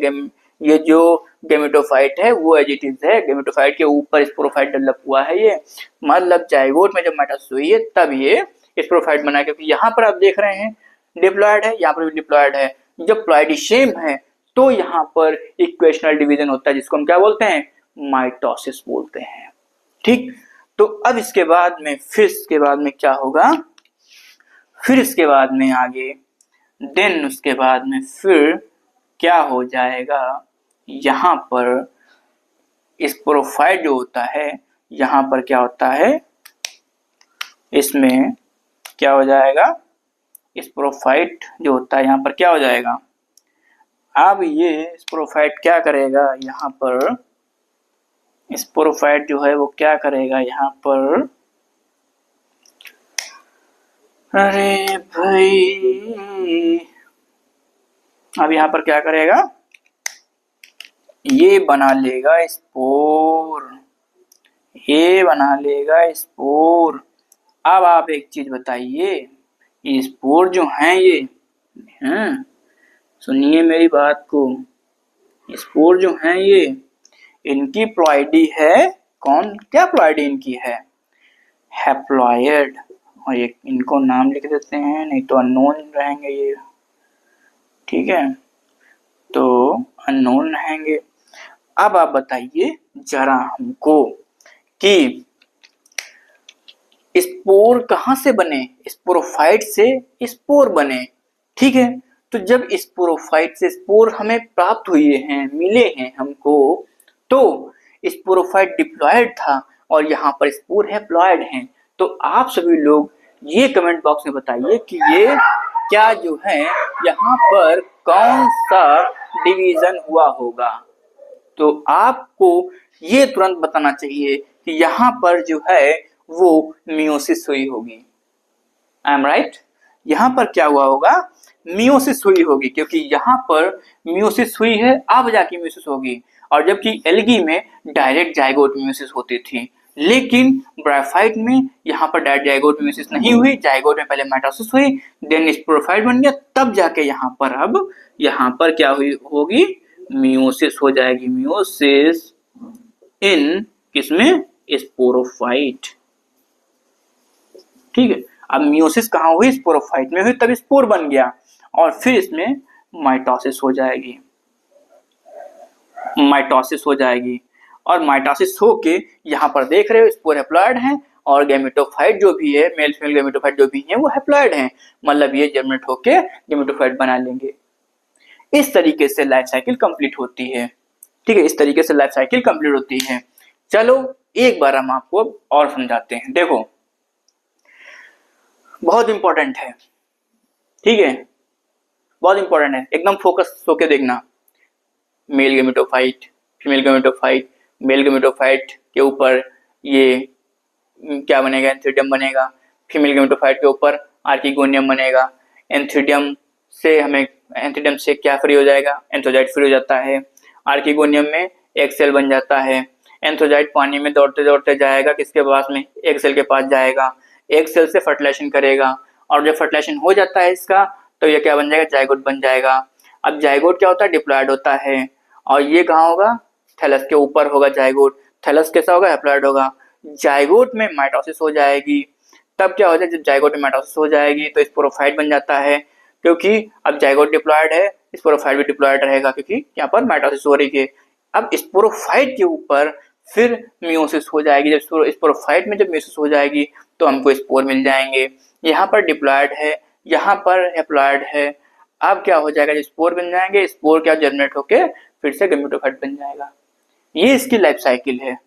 ये जो गैमेटोफाइट है वो एज इट इज है, गैमेटोफाइट के ऊपर स्पोरोफाइट डेवलप हुआ है ये। मतलब जाइगोट में जब माइटोसिस हुई है तब ये स्पोरोफाइट बना, क्योंकि यहाँ पर आप देख रहे हैं डिप्लॉयड है, यहाँ पर भी डिप्लॉयड है। जब प्लॉयडीसेम है तो यहाँ पर इक्वेशनल डिवीजन होता है, जिसको हम क्या बोलते हैं, माइटोसिस बोलते हैं, ठीक। तो अब इसके बाद में फिर इसके बाद में क्या होगा, फिर इसके बाद में आगे देन उसके बाद में फिर क्या हो जाएगा, यहाँ पर स्पोरोफाइट जो होता है यहाँ पर क्या होता है, इसमें क्या हो जाएगा, स्पोरोफाइट जो होता है यहाँ पर क्या हो जाएगा। अब ये स्पोरोफाइट क्या करेगा, यहाँ पर स्पोरोफाइट जो है वो क्या करेगा यहाँ पर, अरे भाई अब यहाँ पर क्या करेगा, ये बना लेगा स्पोर, ये बना लेगा स्पोर। अब आप एक चीज बताइए, ये स्पोर जो हैं ये हैं, सुनिए मेरी बात को, स्पोर जो हैं ये, इनकी प्लॉइडी है कौन, क्या प्लॉइडी इनकी है, हैप्लॉयड। और ये इनको नाम लिख देते हैं, नहीं तो अननोन रहेंगे ये, ठीक है, तो अननोन रहेंगे। अब आप बताइए जरा हमको कि स्पोर कहाँ से बने, स्पोरोफाइट से स्पोर बने, ठीक है। तो जब स्पोरोफाइट से स्पोर हमें प्राप्त हुए हैं, मिले हैं हमको, तो स्पोरोफाइट डिप्लॉयड था और यहाँ पर स्पोर हैप्लॉयड हैं। तो आप सभी लोग ये कमेंट बॉक्स में बताइए कि ये क्या जो है यहाँ पर कौन सा डिवीजन हुआ होगा। तो आपको ये तुरंत बताना चाहिए कि यहाँ पर जो है वो मियोसिस हुई होगी। आई एम राइट, यहाँ पर क्या हुआ होगा, मियोसिस हुई होगी, क्योंकि यहाँ पर मियोसिस हुई है अब जाके मियोसिस होगी। और जबकि एल्गी में डायरेक्ट जाइगोट मियोसिस होती थी, लेकिन ब्रायोफाइट में यहाँ पर डायरेक्ट जाइगोट मियोसिस नहीं हुई, जाइगोट में पहले माइटोसिस हुई, देन स्पोरोफाइट बन गया, तब जाके यहाँ पर अब यहाँ पर क्या हुई होगी, मियोसिस हो जाएगी। मियोसिस इन किसमें, स्पोरोफाइट, ठीक है। अब मियोसिस कहाँ हुई, स्पोरोफाइट में हुई, तब स्पोर बन गया और फिर इसमें माइटोसिस हो जाएगी, माइटोसिस हो जाएगी। और माइटोसिस होके यहाँ पर देख रहे हो स्पोर हैप्लॉयड हैं और गैमेटोफाइट जो भी है, मेल फीमेल गैमेटोफाइट जो भी है वो हैप्लॉयड हैं, मतलब ये जर्मिनेट होके गैमेटोफाइट बना लेंगे। इस तरीके से लाइफ साइकिल कंप्लीट होती है, ठीक है, इस तरीके से लाइफ साइकिल कंप्लीट होती है। चलो एक बार हम आपको और समझाते हैं, देखो बहुत इंपॉर्टेंट है, ठीक है, बहुत इंपॉर्टेंट है, एकदम फोकस होके देखना। Mail gametophyte, female gametophyte, male gametophyte के ऊपर ये क्या बनेगा, एंथ्रीडियम बनेगा। फीमेल गैमेटोफाइट के ऊपर आर्किगोनियम बनेगा। एंथ्रीडियम से हमें, एंथ्रीडियम से क्या फ्री हो जाएगा, एंथ्रोजाइट फ्री हो जाता है। आर्किगोनियम में एक सेल बन जाता है। एंथ्रोजाइट पानी में दौड़ते दौड़ते जाएगा किसके पास में, एक सेल के पास जाएगा, एक सेल से फर्टिलाइजेशन करेगा और जब फर्टिलाइजेशन हो जाता है इसका तो ये क्या बन जाएगा, जाइगोट बन जाएगा। अब जाइगोट क्या होता है, डिप्लॉयड होता है और ये कहाँ होगा, थैलस के ऊपर होगा जाइगोट। थैलस कैसा होगा, हैप्लॉयड होगा। जाइगोट में माइटोसिस हो जाएगी, तब क्या हो जाएगा, जब जाइगोट में माइटोसिस हो जाएगी तो स्पोरोफाइट बन जाता है, क्योंकि अब जाइगोट डिप्लॉयड है, स्पोरोफाइट भी डिप्लॉयड रहेगा क्योंकि यहाँ पर माइटोसिस हो रही है। अब स्पोरोफाइट के ऊपर फिर मियोसिस हो जाएगी, जब स्पोरोफाइट में जब मियोसिस हो जाएगी तो हमको स्पोर मिल जाएंगे। यहाँ पर डिप्लॉयड है, यहाँ पर हैप्लॉयड है। अब क्या हो जाएगा, जब स्पोर बन जाएंगे, स्पोर क्या जर्मिनेट होके फिर से गैमेटोफाइट बन जाएगा। ये इसकी लाइफ साइकिल है,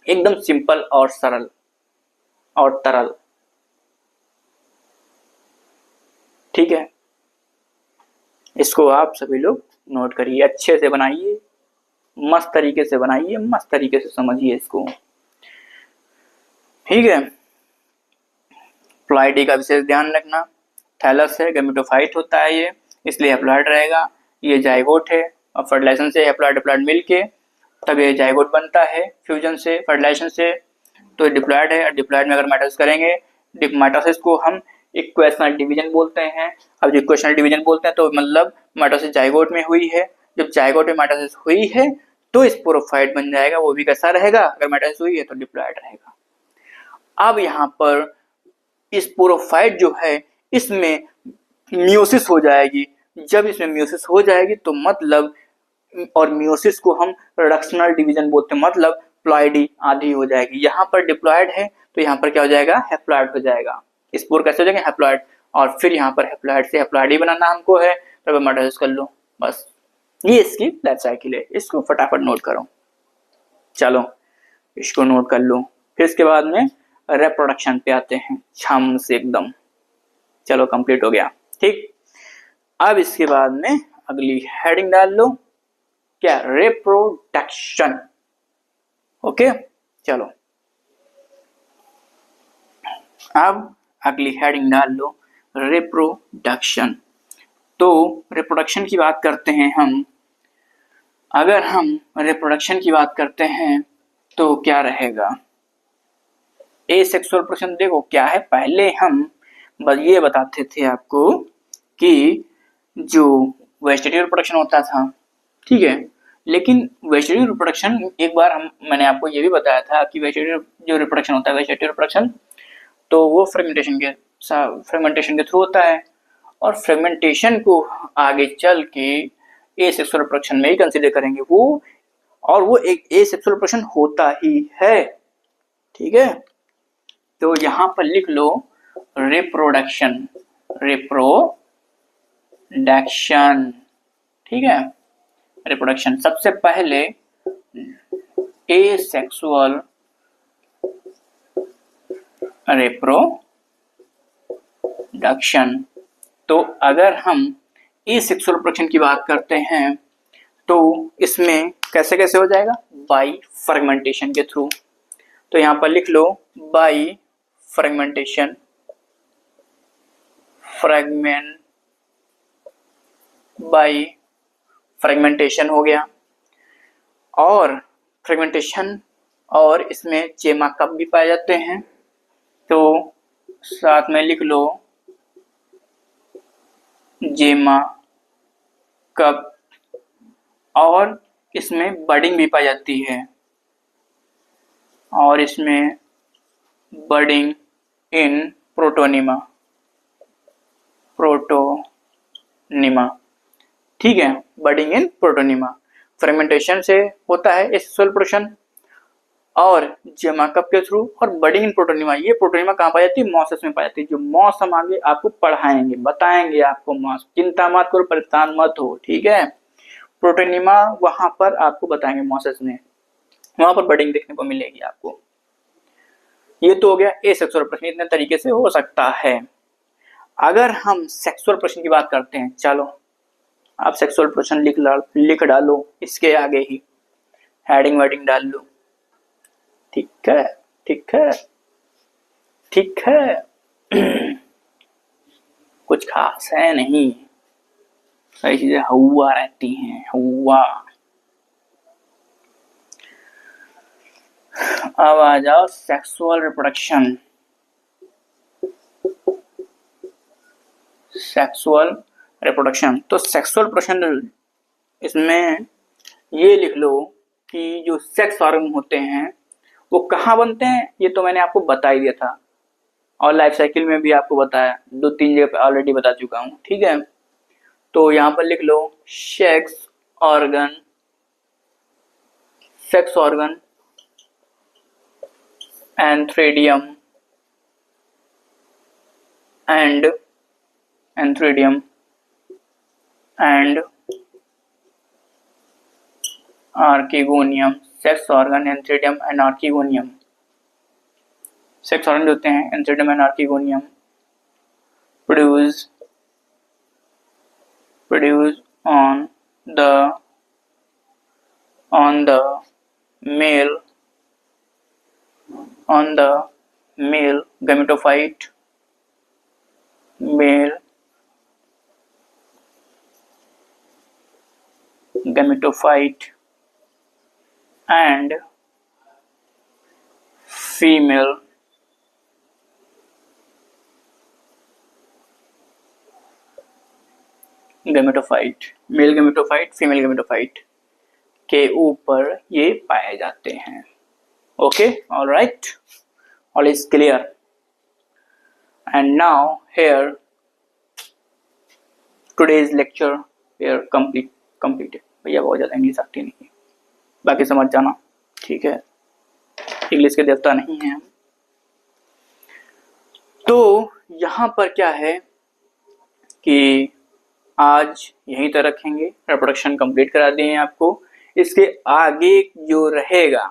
एकदम सिंपल और सरल और तरल, ठीक है। इसको आप सभी लोग नोट करिए, अच्छे से बनाइए, मस्त तरीके से बनाइए, मस्त तरीके से समझिए इसको, ठीक है। प्लॉइडी का विशेष ध्यान रखना, थैलस है, गैमेटोफाइट होता है ये, इसलिए हैप्लॉयड रहेगा। ये जाइगोट है और फर्टिलाइजेशन से हैप्लॉयड डिप्लॉयड मिलके तब ये जाइगोट बनता है, फ्यूजन से, फर्टिलाइजेशन से, तो डिप्लॉयड है। डिप्लॉयड में अगर माइटोसिस करेंगे, माइटोसिस को हम इक्वेशनल डिवीजन बोलते हैं। अब जो इक्वेशनल डिवीजन बोलते हैं तो मतलब माइटोसिस जाइगोट में हुई है, जब जाइगोट में माइटोसिस हुई है तो स्पोरोफाइट बन जाएगा, वो भी कैसा रहेगा, अगर माइटोसिस हुई है तो डिप्लॉयड रहेगा। अब यहाँ पर स्पोरोफाइट जो है इसमें मियोसिस हो जाएगी, जब इसमें मियोसिस हो जाएगी तो मतलब, और मियोसिस को हम रिडक्शनल डिवीजन बोलते हैं, मतलब प्लॉइडी आधी हो जाएगी। यहाँ पर डिप्लॉयड है तो यहाँ पर क्या हो जाएगा, हैप्लॉयड हो जाएगा। स्पोर कैसे हो जाएंगे, हैप्लॉयड, और फिर यहाँ पर हैप्लॉयड से हैप्लॉयड ही बनाना हमको है, तो माइटोसिस कर लो, बस ये इसकी लाइफ साइकिल है। इसको फटाफट नोट करो। चलो इसको नोट कर लो। फिर इसके बाद में रिप्रोडक्शन पे आते हैं छम से एकदम। चलो कंप्लीट हो गया, ठीक। अब इसके बाद में अगली हेडिंग डाल लो, क्या, रिप्रोडक्शन। ओके, चलो अब अगली हेडिंग डाल लो, रिप्रोडक्शन। तो रिप्रोडक्शन की बात करते हैं हम। अगर हम रिप्रोडक्शन की बात करते हैं तो क्या रहेगा, एसेक्सुअल रिप्रोडक्शन। देखो क्या है, पहले हम बस ये बताते थे आपको कि जो वेजिटेटिव रिप्रोडक्शन होता था, ठीक है, लेकिन वेजिटेटिव रिप्रोडक्शन एक बार मैंने आपको ये भी बताया था कि वेजिटेटिव जो रिप्रोडक्शन होता है, वेजिटेटिव रिप्रोडक्शन, तो वो फ्रेगमेंटेशन के थ्रू होता है, और फ्रेगमेंटेशन को आगे चल के एसेक्सुअल रिप्रोडक्शन में ही कंसीडर करेंगे वो, और वो एक एसेक्सुअल रिप्रोडक्शन होता ही है, ठीक है। तो यहां पर लिख लो रिप्रोडक्शन, रिप्रोडक्शन, ठीक है। रिप्रोडक्शन सबसे पहले एसेक्सुअल रिप्रोडक्शन। तो अगर हम एसेक्सुअल रिप्रोडक्शन की बात करते हैं तो इसमें कैसे कैसे हो जाएगा, बाई फ्रेगमेंटेशन के थ्रू। तो यहां पर लिख लो बाई फ्रेगमेंटेशन, बाई फ्रेगमेंटेशन हो गया। और फ्रेगमेंटेशन और इसमें जेमा कप भी पाए जाते हैं, तो साथ में लिख लो जेमा कप। और इसमें बडिंग भी पाई जाती है, और इसमें बडिंग इन प्रोटोनिमा, ठीक है, बडिंग इन प्रोटोनिमा। फ्रेगमेंटेशन से होता है एसेक्सुअल रिप्रोडक्शन, और जेमा कप के थ्रू, और बडिंग इन प्रोटोनिमा। ये प्रोटोनिमा कहाँ पाई जाती है, मॉसेस में पाई जाती है। जो मॉस हम आगे आपको पढ़ाएंगे, बताएंगे आपको मॉस, चिंता मत करो, परेशान मत हो, ठीक है। प्रोटोनिमा वहां पर आपको बताएंगे मॉसेस में, वहां पर बडिंग देखने को मिलेगी आपको। ये तो हो गया एसेक्सुअल रिप्रोडक्शन, इतने तरीके से हो सकता है। अगर हम सेक्सुअल रिप्रोडक्शन की बात करते हैं, चलो आप सेक्सुअल रिप्रोडक्शन लिख डालो इसके आगे ही, हेडिंग वेडिंग डाल लो, ठीक है, ठीक है, ठीक है। कुछ खास है नहीं, सारी चीजें हुआ रहती हैं, हुआ। अब आ जाओ सेक्सुअल रिप्रोडक्शन। सेक्सुअल रिप्रोडक्शन, तो सेक्सुअल रिप्रोडक्शन इसमें ये लिख लो कि जो सेक्स ऑर्गन होते हैं वो कहाँ बनते हैं, ये तो मैंने आपको बता ही दिया था, और लाइफ साइकिल में भी आपको बताया, 2-3 जगह पे ऑलरेडी बता चुका हूँ, ठीक है। तो यहां पर लिख लो sex organ, antheridium and archegonium. Sex organ, antheridium and archegonium. Sex organ होते हैं antheridium and archegonium, produce on the male gametophyte, and female gametophyte, male gametophyte, female gametophyte के ऊपर ये पाए जाते हैं। Okay, all right, all is clear. And now here today's lecture here completed. भैया बहुत ज्यादा इंग्लिश आती नहीं है, बाकी समझ जाना, ठीक है, इंग्लिश के देवता नहीं है हम। तो यहां पर क्या है कि आज यहीं तक रखेंगे, रिप्रोडक्शन कंप्लीट करा दिए आपको। इसके आगे जो रहेगा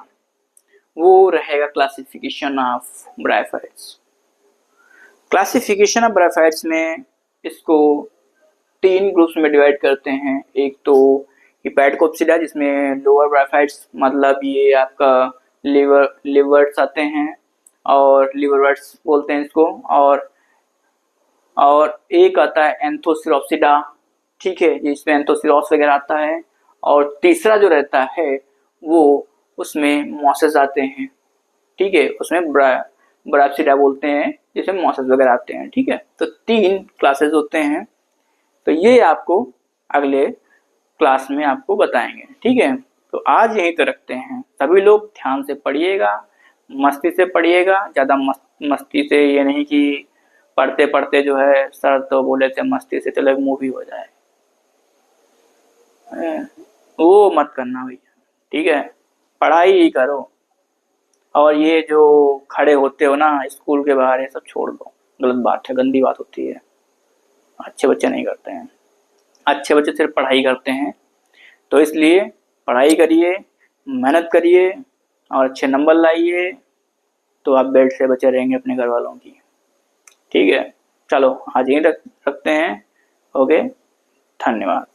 वो रहेगा classification of bryophytes. Classification of bryophytes में इसको 3 ग्रुप्स में डिवाइड करते हैं। एक तो हिपैटोकोप्सिडा जिसमें लोअर ब्रायोफाइट्स, मतलब ये आपका लिवर्स आते हैं और लिवरवर्ट्स बोलते हैं इसको, और एक आता है एंथोसिरोप्सिडा, ठीक है, जिसमें एंथोसिरोप्स वगैरह आता है। और तीसरा जो रहता है वो उसमें मॉसेस आते हैं, ठीक है, उसमें ब्रायोप्सिडा बोलते हैं जिसमें मॉसेस वगैरह आते हैं, ठीक है। तो 3 क्लासेस होते हैं, तो ये आपको अगले क्लास में आपको बताएंगे, ठीक है। तो आज यही तो रखते हैं, सभी लोग ध्यान से पढ़िएगा, मस्ती से पढ़िएगा, ज़्यादा मस्ती से ये नहीं कि पढ़ते पढ़ते जो है सर तो बोले थे मस्ती से चलो एक मूवी हो जाए, वो मत करना भैया, ठीक है। पढ़ाई ही करो, और ये जो खड़े होते हो ना स्कूल के बाहर, ये सब छोड़ दो, गलत बात है, गंदी बात होती है, अच्छे बच्चे नहीं करते हैं, अच्छे बच्चे सिर्फ पढ़ाई करते हैं। तो इसलिए पढ़ाई करिए, मेहनत करिए और अच्छे नंबर लाइए, तो आप बेल्ट से बचे रहेंगे अपने घर वालों की, ठीक है। चलो आज यहीं रखते हैं, ओके, धन्यवाद।